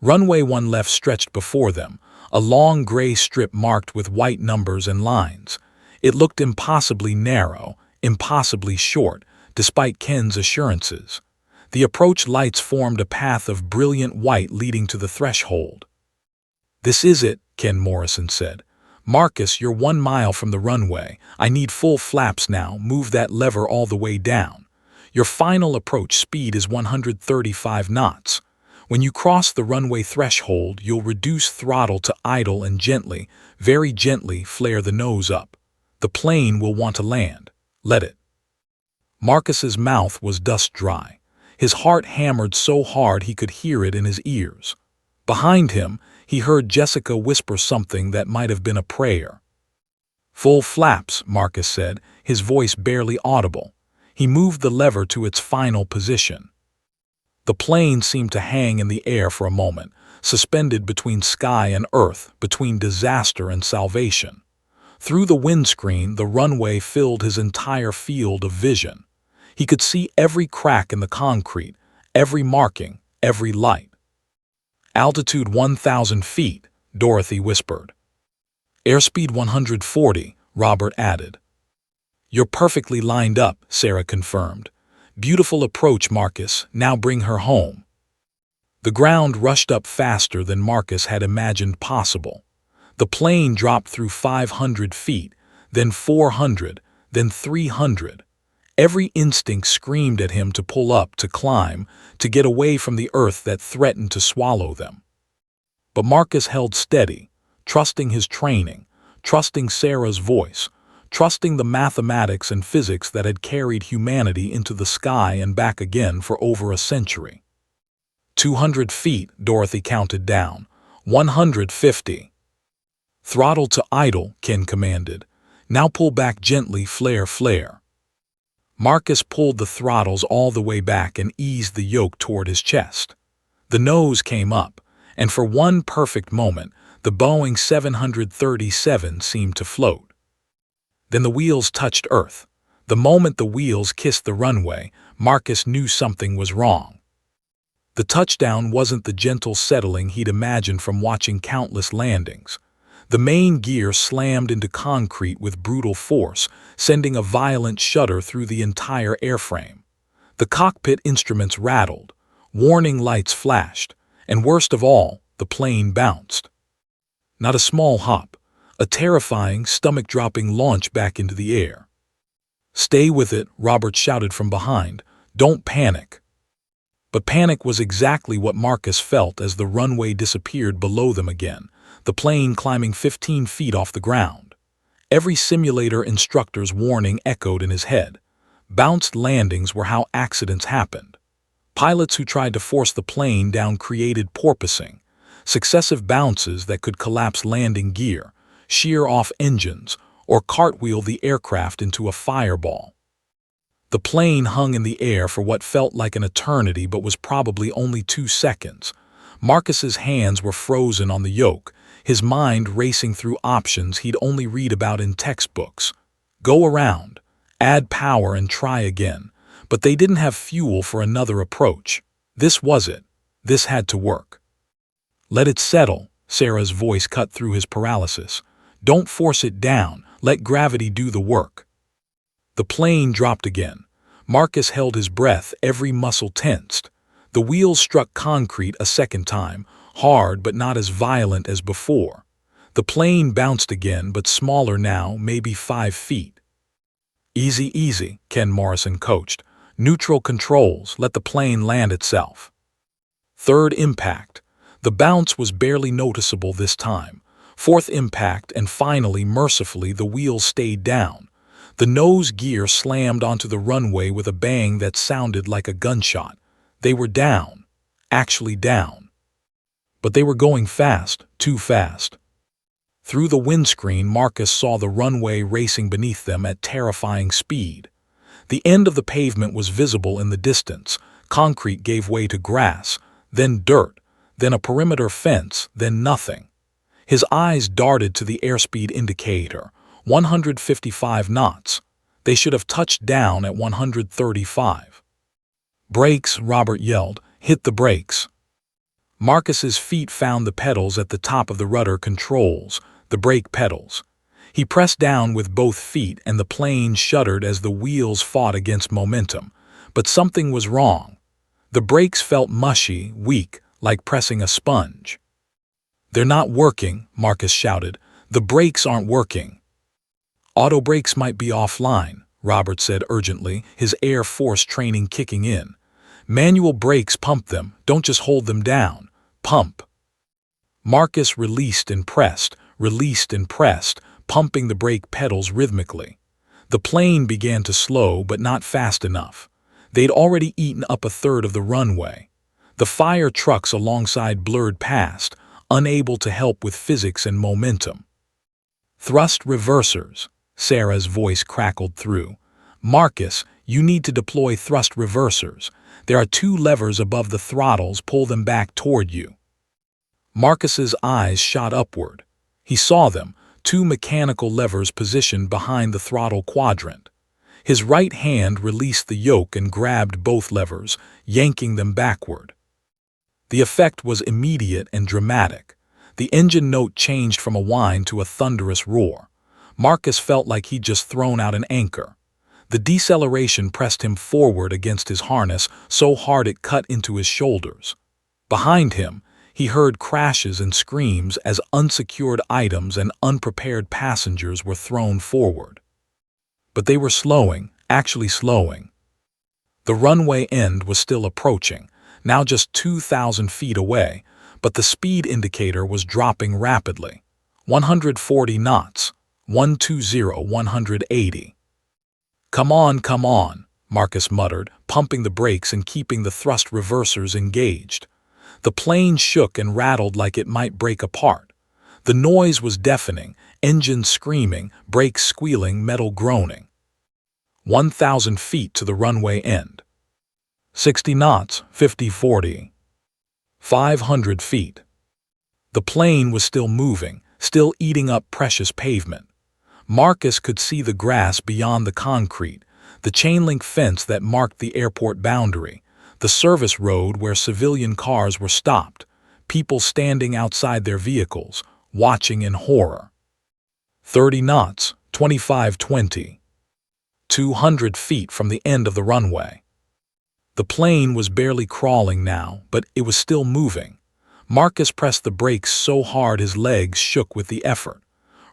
Runway 1 left stretched before them, a long gray strip marked with white numbers and lines. It looked impossibly narrow, impossibly short, despite Ken's assurances. The approach lights formed a path of brilliant white leading to the threshold. This is it, Ken Morrison said. Marcus, you're 1 mile from the runway. I need full flaps now. Move that lever all the way down. Your final approach speed is 135 knots. When you cross the runway threshold, you'll reduce throttle to idle and gently, very gently, flare the nose up. The plane will want to land. Let it. Marcus's mouth was dust dry. His heart hammered so hard he could hear it in his ears. Behind him, he heard Jessica whisper something that might have been a prayer. Full flaps, Marcus said, his voice barely audible. He moved the lever to its final position. The plane seemed to hang in the air for a moment, suspended between sky and earth, between disaster and salvation. Through the windscreen, the runway filled his entire field of vision. He could see every crack in the concrete, every marking, every light. Altitude 1,000 feet, Dorothy whispered. Airspeed 140, Robert added. You're perfectly lined up, Sarah confirmed. Beautiful approach, Marcus. Now bring her home. The ground rushed up faster than Marcus had imagined possible. The plane dropped through 500 feet, then 400, then 300. Every instinct screamed at him to pull up, to climb, to get away from the earth that threatened to swallow them. But Marcus held steady, trusting his training, trusting Sarah's voice, trusting the mathematics and physics that had carried humanity into the sky and back again for over a century. 200 feet, Dorothy counted down. 150. Throttle to idle, Ken commanded. Now pull back gently, flare, flare. Marcus pulled the throttles all the way back and eased the yoke toward his chest. The nose came up, and for one perfect moment, the Boeing 737 seemed to float. Then the wheels touched earth. The moment the wheels kissed the runway, Marcus knew something was wrong. The touchdown wasn't the gentle settling he'd imagined from watching countless landings. The main gear slammed into concrete with brutal force, sending a violent shudder through the entire airframe. The cockpit instruments rattled, warning lights flashed, and worst of all, the plane bounced. Not a small hop, a terrifying, stomach-dropping launch back into the air. Stay with it, Robert shouted from behind. Don't panic. But panic was exactly what Marcus felt as the runway disappeared below them again, the plane climbing 15 feet off the ground. Every simulator instructor's warning echoed in his head. Bounced landings were how accidents happened. Pilots who tried to force the plane down created porpoising, successive bounces that could collapse landing gear, shear off engines, or cartwheel the aircraft into a fireball. The plane hung in the air for what felt like an eternity but was probably only 2 seconds. Marcus's hands were frozen on the yoke, his mind racing through options he'd only read about in textbooks. Go around, add power and try again. But they didn't have fuel for another approach. This was it. This had to work. Let it settle, Sarah's voice cut through his paralysis. Don't force it down. Let gravity do the work. The plane dropped again. Marcus held his breath, every muscle tensed. The wheels struck concrete a second time, hard but not as violent as before. The plane bounced again, but smaller now, maybe 5 feet. Easy, easy, Ken Morrison coached. Neutral controls, let the plane land itself. Third impact. The bounce was barely noticeable this time. Fourth impact, and finally, mercifully, the wheels stayed down. The nose gear slammed onto the runway with a bang that sounded like a gunshot. They were down. Actually down. But they were going fast, too fast. Through the windscreen, Marcus saw the runway racing beneath them at terrifying speed. The end of the pavement was visible in the distance. Concrete gave way to grass, then dirt, then a perimeter fence, then nothing. His eyes darted to the airspeed indicator, 155 knots. They should have touched down at 135. Brakes, Robert yelled. Hit the brakes. Marcus's feet found the pedals at the top of the rudder controls, the brake pedals. He pressed down with both feet and the plane shuddered as the wheels fought against momentum. But something was wrong. The brakes felt mushy, weak, like pressing a sponge. They're not working, Marcus shouted. The brakes aren't working. Auto brakes might be offline, Robert said urgently, his Air Force training kicking in. Manual brakes pump them, don't just hold them down. Pump. Marcus released and pressed, pumping the brake pedals rhythmically. The plane began to slow, but not fast enough. They'd already eaten up a third of the runway. The fire trucks alongside blurred past, unable to help with physics and momentum. Thrust reversers, Sarah's voice crackled through. Marcus, you need to deploy thrust reversers. There are 2 levers above the throttles, pull them back toward you. Marcus's eyes shot upward. He saw them, 2 mechanical levers positioned behind the throttle quadrant. His right hand released the yoke and grabbed both levers, yanking them backward. The effect was immediate and dramatic. The engine note changed from a whine to a thunderous roar. Marcus felt like he'd just thrown out an anchor. The deceleration pressed him forward against his harness so hard it cut into his shoulders. Behind him, he heard crashes and screams as unsecured items and unprepared passengers were thrown forward. But they were slowing, actually slowing. The runway end was still approaching, now just 2,000 feet away, but the speed indicator was dropping rapidly. 140 knots, 120, 180. Come on, Marcus muttered, pumping the brakes and keeping the thrust reversers engaged. The plane shook and rattled like it might break apart. The noise was deafening, engines screaming, brakes squealing, metal groaning. 1,000 feet to the runway end. 60 knots, 50-40. 500 feet. The plane was still moving, still eating up precious pavement. Marcus could see the grass beyond the concrete, the chain-link fence that marked the airport boundary, the service road where civilian cars were stopped, people standing outside their vehicles, watching in horror. 30 knots, 25-20. 200 feet from the end of the runway. The plane was barely crawling now, but it was still moving. Marcus pressed the brakes so hard his legs shook with the effort.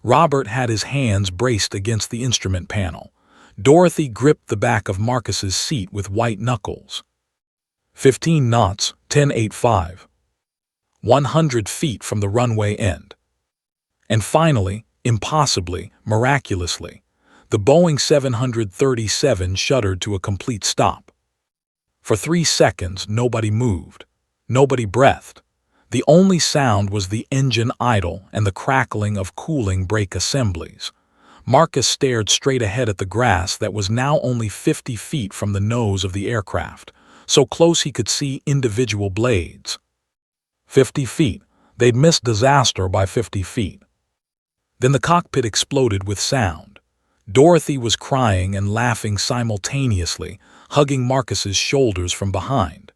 Robert had his hands braced against the instrument panel. Dorothy gripped the back of Marcus's seat with white knuckles. 15 knots, 10.85. 100 feet from the runway end. And finally, impossibly, miraculously, the Boeing 737 shuddered to a complete stop. For 3 seconds, nobody moved. Nobody breathed. The only sound was the engine idle and the crackling of cooling brake assemblies. Marcus stared straight ahead at the grass that was now only 50 feet from the nose of the aircraft, so close he could see individual blades. 50 feet. They'd missed disaster by 50 feet. Then the cockpit exploded with sound. Dorothy was crying and laughing simultaneously, hugging Marcus's shoulders from behind.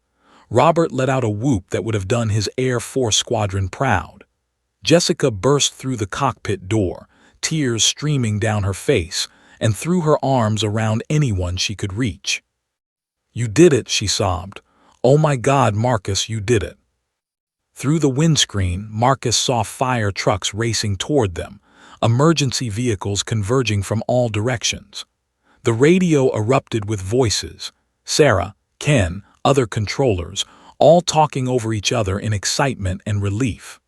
Robert let out a whoop that would have done his Air Force squadron proud. Jessica burst through the cockpit door, tears streaming down her face, and threw her arms around anyone she could reach. "You did it," she sobbed. "Oh my God, Marcus, you did it." Through the windscreen, Marcus saw fire trucks racing toward them, emergency vehicles converging from all directions. The radio erupted with voices. Sarah, Ken, other controllers, all talking over each other in excitement and relief.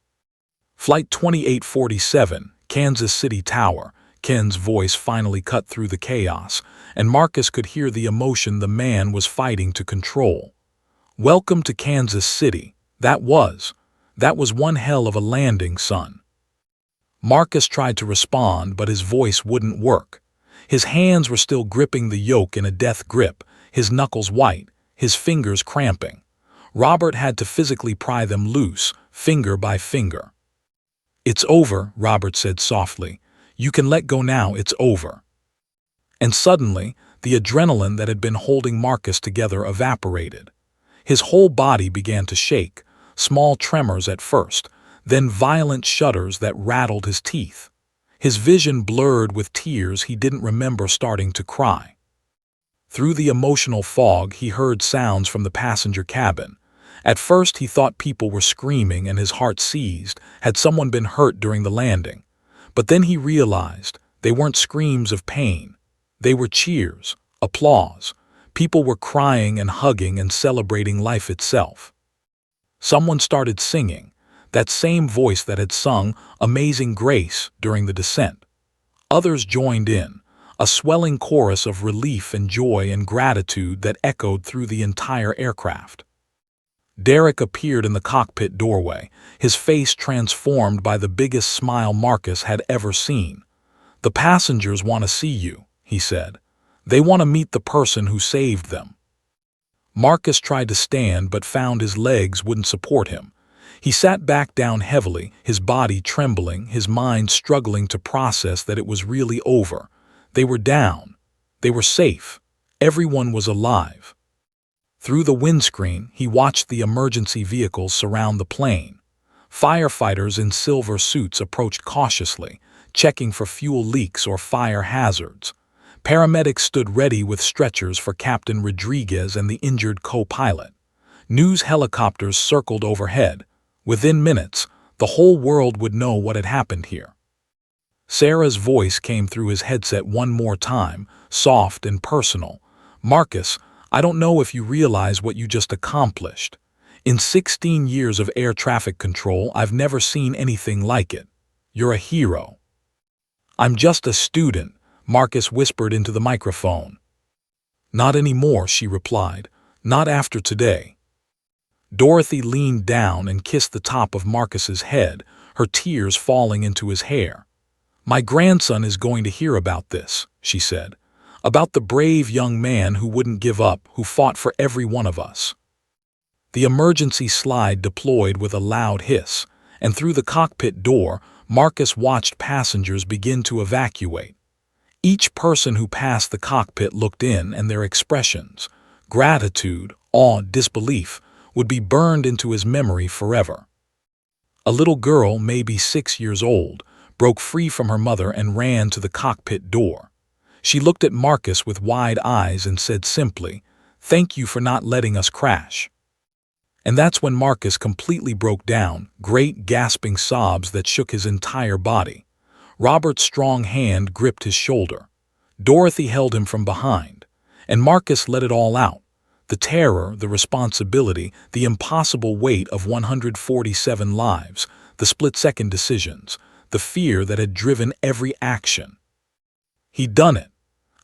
Flight 2847, Kansas City Tower. Ken's voice finally cut through the chaos, and Marcus could hear the emotion the man was fighting to control. Welcome to Kansas City. That was one hell of a landing, son. Marcus tried to respond, but his voice wouldn't work. His hands were still gripping the yoke in a death grip, his knuckles white, his fingers cramping. Robert had to physically pry them loose, finger by finger. "It's over," Robert said softly. "You can let go now, it's over." And suddenly, the adrenaline that had been holding Marcus together evaporated. His whole body began to shake, small tremors at first, then violent shudders that rattled his teeth. His vision blurred with tears he didn't remember starting to cry. Through the emotional fog, he heard sounds from the passenger cabin. At first, he thought people were screaming and his heart seized. Had someone been hurt during the landing? But then he realized they weren't screams of pain. They were cheers, applause. People were crying and hugging and celebrating life itself. Someone started singing, that same voice that had sung Amazing Grace during the descent. Others joined in, a swelling chorus of relief and joy and gratitude that echoed through the entire aircraft. Derek appeared in the cockpit doorway, his face transformed by the biggest smile Marcus had ever seen. "The passengers want to see you," he said. "They want to meet the person who saved them." Marcus tried to stand but found his legs wouldn't support him. He sat back down heavily, his body trembling, his mind struggling to process that it was really over. They were down. They were safe. Everyone was alive. Through the windscreen, he watched the emergency vehicles surround the plane. Firefighters in silver suits approached cautiously, checking for fuel leaks or fire hazards. Paramedics stood ready with stretchers for Captain Rodriguez and the injured co-pilot. News helicopters circled overhead. Within minutes, the whole world would know what had happened here. Sarah's voice came through his headset one more time, soft and personal. "Marcus, I don't know if you realize what you just accomplished. In 16 years of air traffic control, I've never seen anything like it. You're a hero." "I'm just a student," Marcus whispered into the microphone. "Not anymore," she replied. "Not after today." Dorothy leaned down and kissed the top of Marcus's head, her tears falling into his hair. "My grandson is going to hear about this," she said. "About the brave young man who wouldn't give up, who fought for every one of us." The emergency slide deployed with a loud hiss, and through the cockpit door, Marcus watched passengers begin to evacuate. Each person who passed the cockpit looked in, and their expressions, gratitude, awe, disbelief, would be burned into his memory forever. A little girl, maybe 6 years old, broke free from her mother and ran to the cockpit door. She looked at Marcus with wide eyes and said simply, "Thank you for not letting us crash." And that's when Marcus completely broke down, great gasping sobs that shook his entire body. Robert's strong hand gripped his shoulder. Dorothy held him from behind, and Marcus let it all out. The terror, the responsibility, the impossible weight of 147 lives, the split-second decisions, the fear that had driven every action. He'd done it.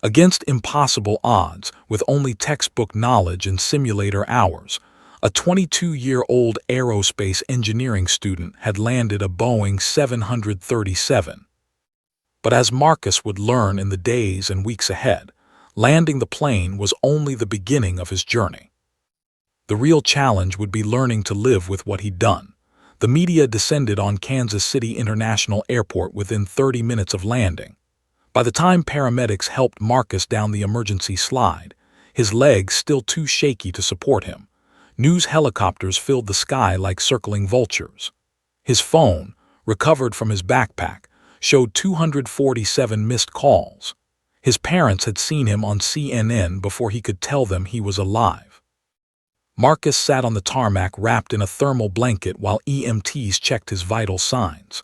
Against impossible odds, with only textbook knowledge and simulator hours, a 22-year-old aerospace engineering student had landed a Boeing 737. But as Marcus would learn in the days and weeks ahead, landing the plane was only the beginning of his journey. The real challenge would be learning to live with what he'd done. The media descended on Kansas City International Airport within 30 minutes of landing. By the time paramedics helped Marcus down the emergency slide, his legs still too shaky to support him, news helicopters filled the sky like circling vultures. His phone, recovered from his backpack, showed 247 missed calls. His parents had seen him on CNN before he could tell them he was alive. Marcus sat on the tarmac wrapped in a thermal blanket while EMTs checked his vital signs.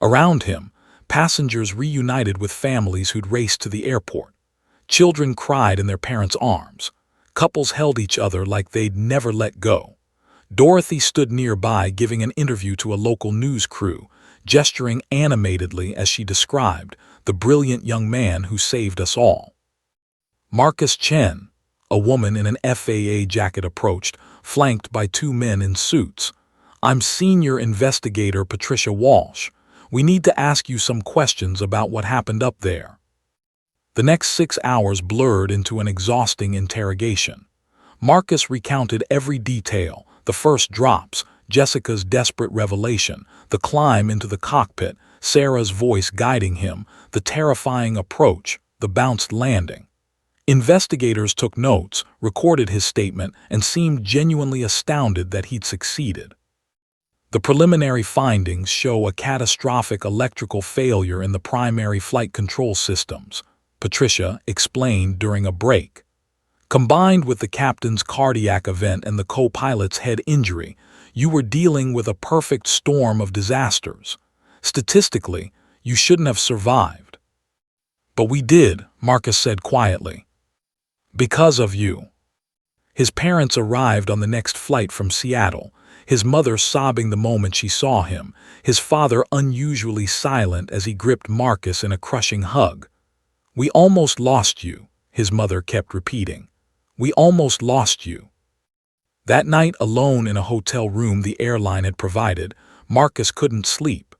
Around him, passengers reunited with families who'd raced to the airport. Children cried in their parents' arms. Couples held each other like they'd never let go. Dorothy stood nearby giving an interview to a local news crew, gesturing animatedly as she described the brilliant young man who saved us all. Marcus Chen, a woman in an FAA jacket, approached, flanked by two men in suits. "I'm Senior Investigator Patricia Walsh. We need to ask you some questions about what happened up there." The next 6 hours blurred into an exhausting interrogation. Marcus recounted every detail: the first drops, Jessica's desperate revelation, the climb into the cockpit, Sarah's voice guiding him, the terrifying approach, the bounced landing. Investigators took notes, recorded his statement, and seemed genuinely astounded that he'd succeeded. The preliminary findings show a catastrophic electrical failure in the primary flight control systems, Patricia explained during a break. Combined with the captain's cardiac event and the co-pilot's head injury, you were dealing with a perfect storm of disasters. Statistically, you shouldn't have survived. "But we did," Marcus said quietly. "Because of you." His parents arrived on the next flight from Seattle, his mother sobbing the moment she saw him, his father unusually silent as he gripped Marcus in a crushing hug. "We almost lost you," his mother kept repeating. "We almost lost you." That night, alone in a hotel room the airline had provided, Marcus couldn't sleep.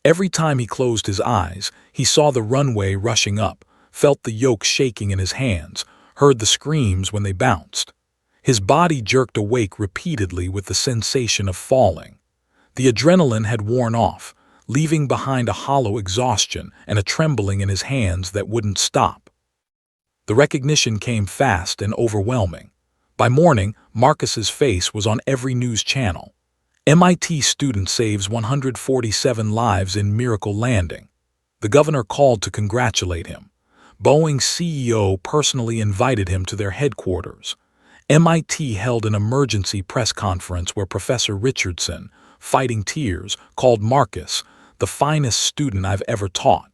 Every time he closed his eyes, he saw the runway rushing up, felt the yoke shaking in his hands, heard the screams when they bounced. His body jerked awake repeatedly with the sensation of falling. The adrenaline had worn off, leaving behind a hollow exhaustion and a trembling in his hands that wouldn't stop. The recognition came fast and overwhelming. By morning, Marcus's face was on every news channel. MIT student saves 147 lives in miracle landing. The governor called to congratulate him. Boeing's CEO personally invited him to their headquarters. MIT held an emergency press conference where Professor Richardson, fighting tears, called Marcus the finest student I've ever taught.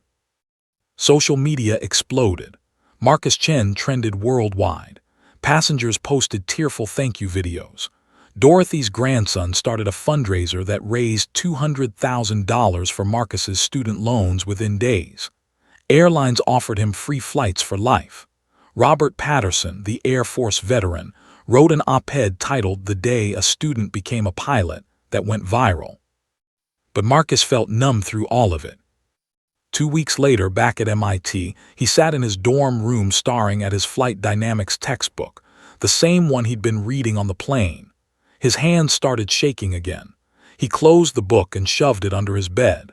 Social media exploded. Marcus Chen trended worldwide. Passengers posted tearful thank you videos. Dorothy's grandson started a fundraiser that raised $200,000 for Marcus's student loans within days. Airlines offered him free flights for life. Robert Patterson, the Air Force veteran, wrote an op-ed titled "The Day a Student Became a Pilot" that went viral. But Marcus felt numb through all of it. 2 weeks later, back at MIT, he sat in his dorm room staring at his flight dynamics textbook, the same one he'd been reading on the plane. His hands started shaking again. He closed the book and shoved it under his bed.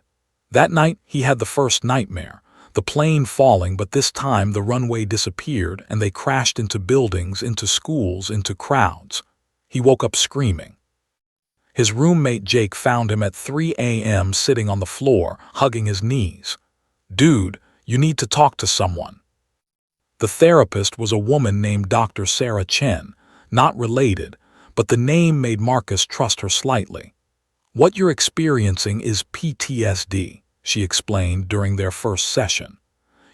That night, he had the first nightmare. The plane falling, but this time the runway disappeared and they crashed into buildings, into schools, into crowds. He woke up screaming. His roommate Jake found him at 3 a.m. sitting on the floor, hugging his knees. "Dude, you need to talk to someone." The therapist was a woman named Dr. Sarah Chen, not related, but the name made Marcus trust her slightly. "What you're experiencing is PTSD," she explained during their first session.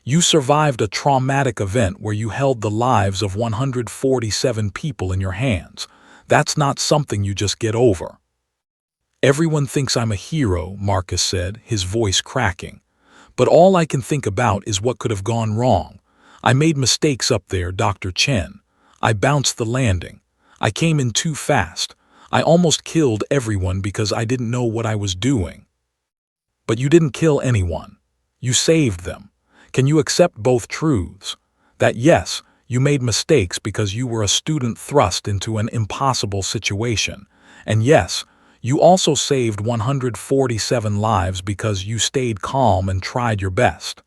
"You survived a traumatic event where you held the lives of 147 people in your hands. That's not something you just get over." "Everyone thinks I'm a hero," Marcus said, his voice cracking. "But all I can think about is what could have gone wrong. I made mistakes up there, Dr. Chen. I bounced the landing. I came in too fast. I almost killed everyone because I didn't know what I was doing." "But you didn't kill anyone. You saved them. Can you accept both truths? That yes, you made mistakes because you were a student thrust into an impossible situation, and yes, you also saved 147 lives because you stayed calm and tried your best."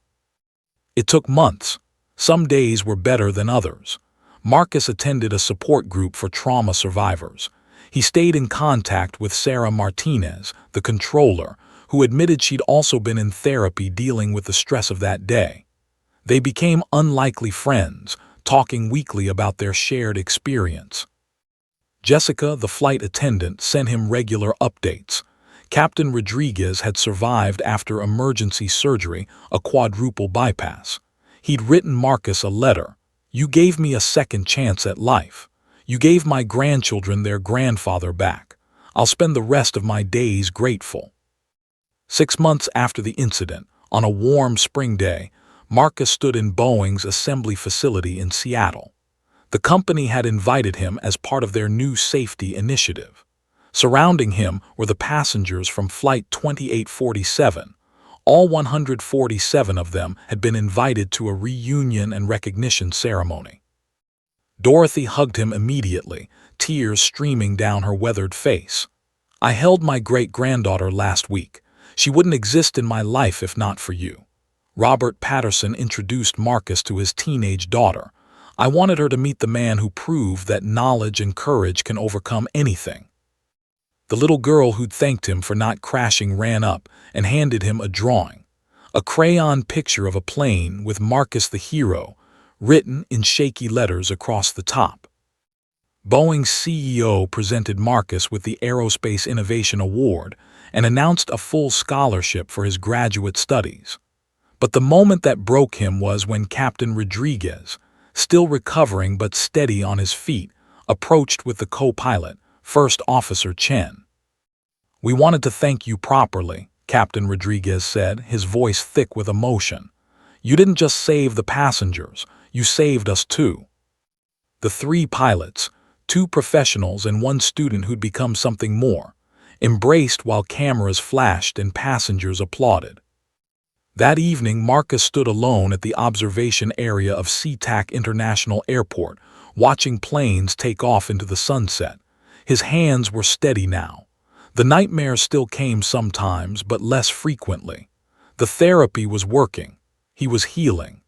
It took months. Some days were better than others. Marcus attended a support group for trauma survivors. He stayed in contact with Sarah Martinez, the controller, who admitted she'd also been in therapy dealing with the stress of that day. They became unlikely friends, talking weekly about their shared experience. Jessica, the flight attendant, sent him regular updates. Captain Rodriguez had survived after emergency surgery, a quadruple bypass. He'd written Marcus a letter, You gave me a second chance at life. You gave my grandchildren their grandfather back. I'll spend the rest of my days grateful." 6 months after the incident, on a warm spring day, Marcus stood in Boeing's assembly facility in Seattle. The company had invited him as part of their new safety initiative. Surrounding him were the passengers from Flight 2847. All 147 of them had been invited to a reunion and recognition ceremony. Dorothy hugged him immediately, tears streaming down her weathered face. "I held my great-granddaughter last week. She wouldn't exist in my life if not for you." Robert Patterson introduced Marcus to his teenage daughter. "I wanted her to meet the man who proved that knowledge and courage can overcome anything." The little girl who'd thanked him for not crashing ran up and handed him a drawing, a crayon picture of a plane with Marcus the hero, written in shaky letters across the top. Boeing's CEO presented Marcus with the Aerospace Innovation Award and announced a full scholarship for his graduate studies. But the moment that broke him was when Captain Rodriguez, still recovering but steady on his feet, approached with the co-pilot, First Officer Chen. "We wanted to thank you properly," Captain Rodriguez said, his voice thick with emotion. "You didn't just save the passengers, you saved us too." The three pilots, 2 professionals and 1 student who'd become something more, embraced while cameras flashed and passengers applauded. That evening, Marcus stood alone at the observation area of SeaTac International Airport, watching planes take off into the sunset. His hands were steady now. The nightmares still came sometimes, but less frequently. The therapy was working. He was healing.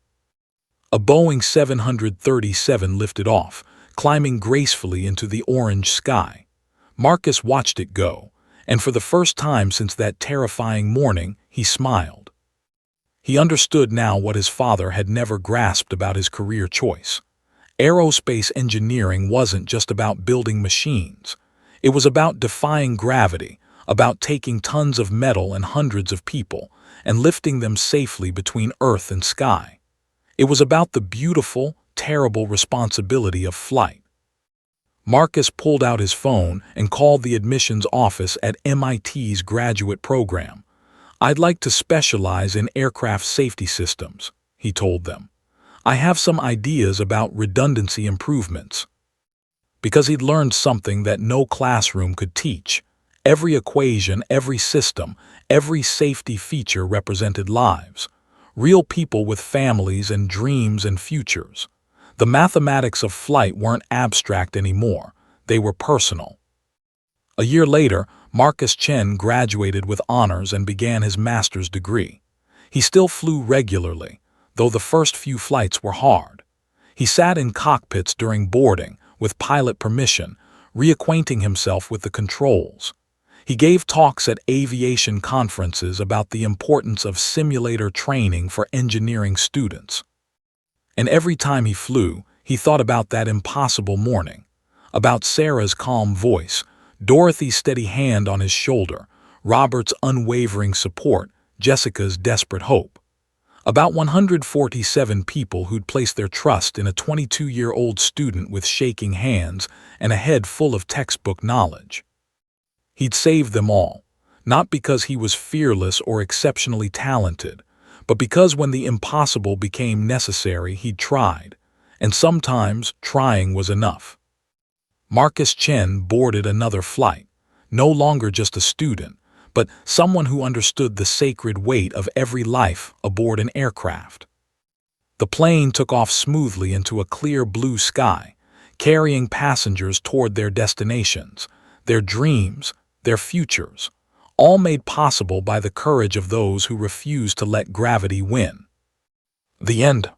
A Boeing 737 lifted off, climbing gracefully into the orange sky. Marcus watched it go, and for the first time since that terrifying morning, he smiled. He understood now what his father had never grasped about his career choice. Aerospace engineering wasn't just about building machines. It was about defying gravity, about taking tons of metal and hundreds of people, and lifting them safely between earth and sky. It was about the beautiful, terrible responsibility of flight. Marcus pulled out his phone and called the admissions office at MIT's graduate program. "I'd like to specialize in aircraft safety systems," he told them. "I have some ideas about redundancy improvements." Because he'd learned something that no classroom could teach. Every equation, every system, every safety feature represented lives. Real people with families and dreams and futures. The mathematics of flight weren't abstract anymore. They were personal. A year later, Marcus Chen graduated with honors and began his master's degree. He still flew regularly, though the first few flights were hard. He sat in cockpits during boarding, with pilot permission, reacquainting himself with the controls. He gave talks at aviation conferences about the importance of simulator training for engineering students. And every time he flew, he thought about that impossible morning, about Sarah's calm voice, Dorothy's steady hand on his shoulder, Robert's unwavering support, Jessica's desperate hope. About 147 people who'd placed their trust in a 22-year-old student with shaking hands and a head full of textbook knowledge. He'd saved them all, not because he was fearless or exceptionally talented, but because when the impossible became necessary, he'd tried, and sometimes trying was enough. Marcus Chen boarded another flight, no longer just a student, but someone who understood the sacred weight of every life aboard an aircraft. The plane took off smoothly into a clear blue sky, carrying passengers toward their destinations, their dreams, their futures, all made possible by the courage of those who refused to let gravity win. The end.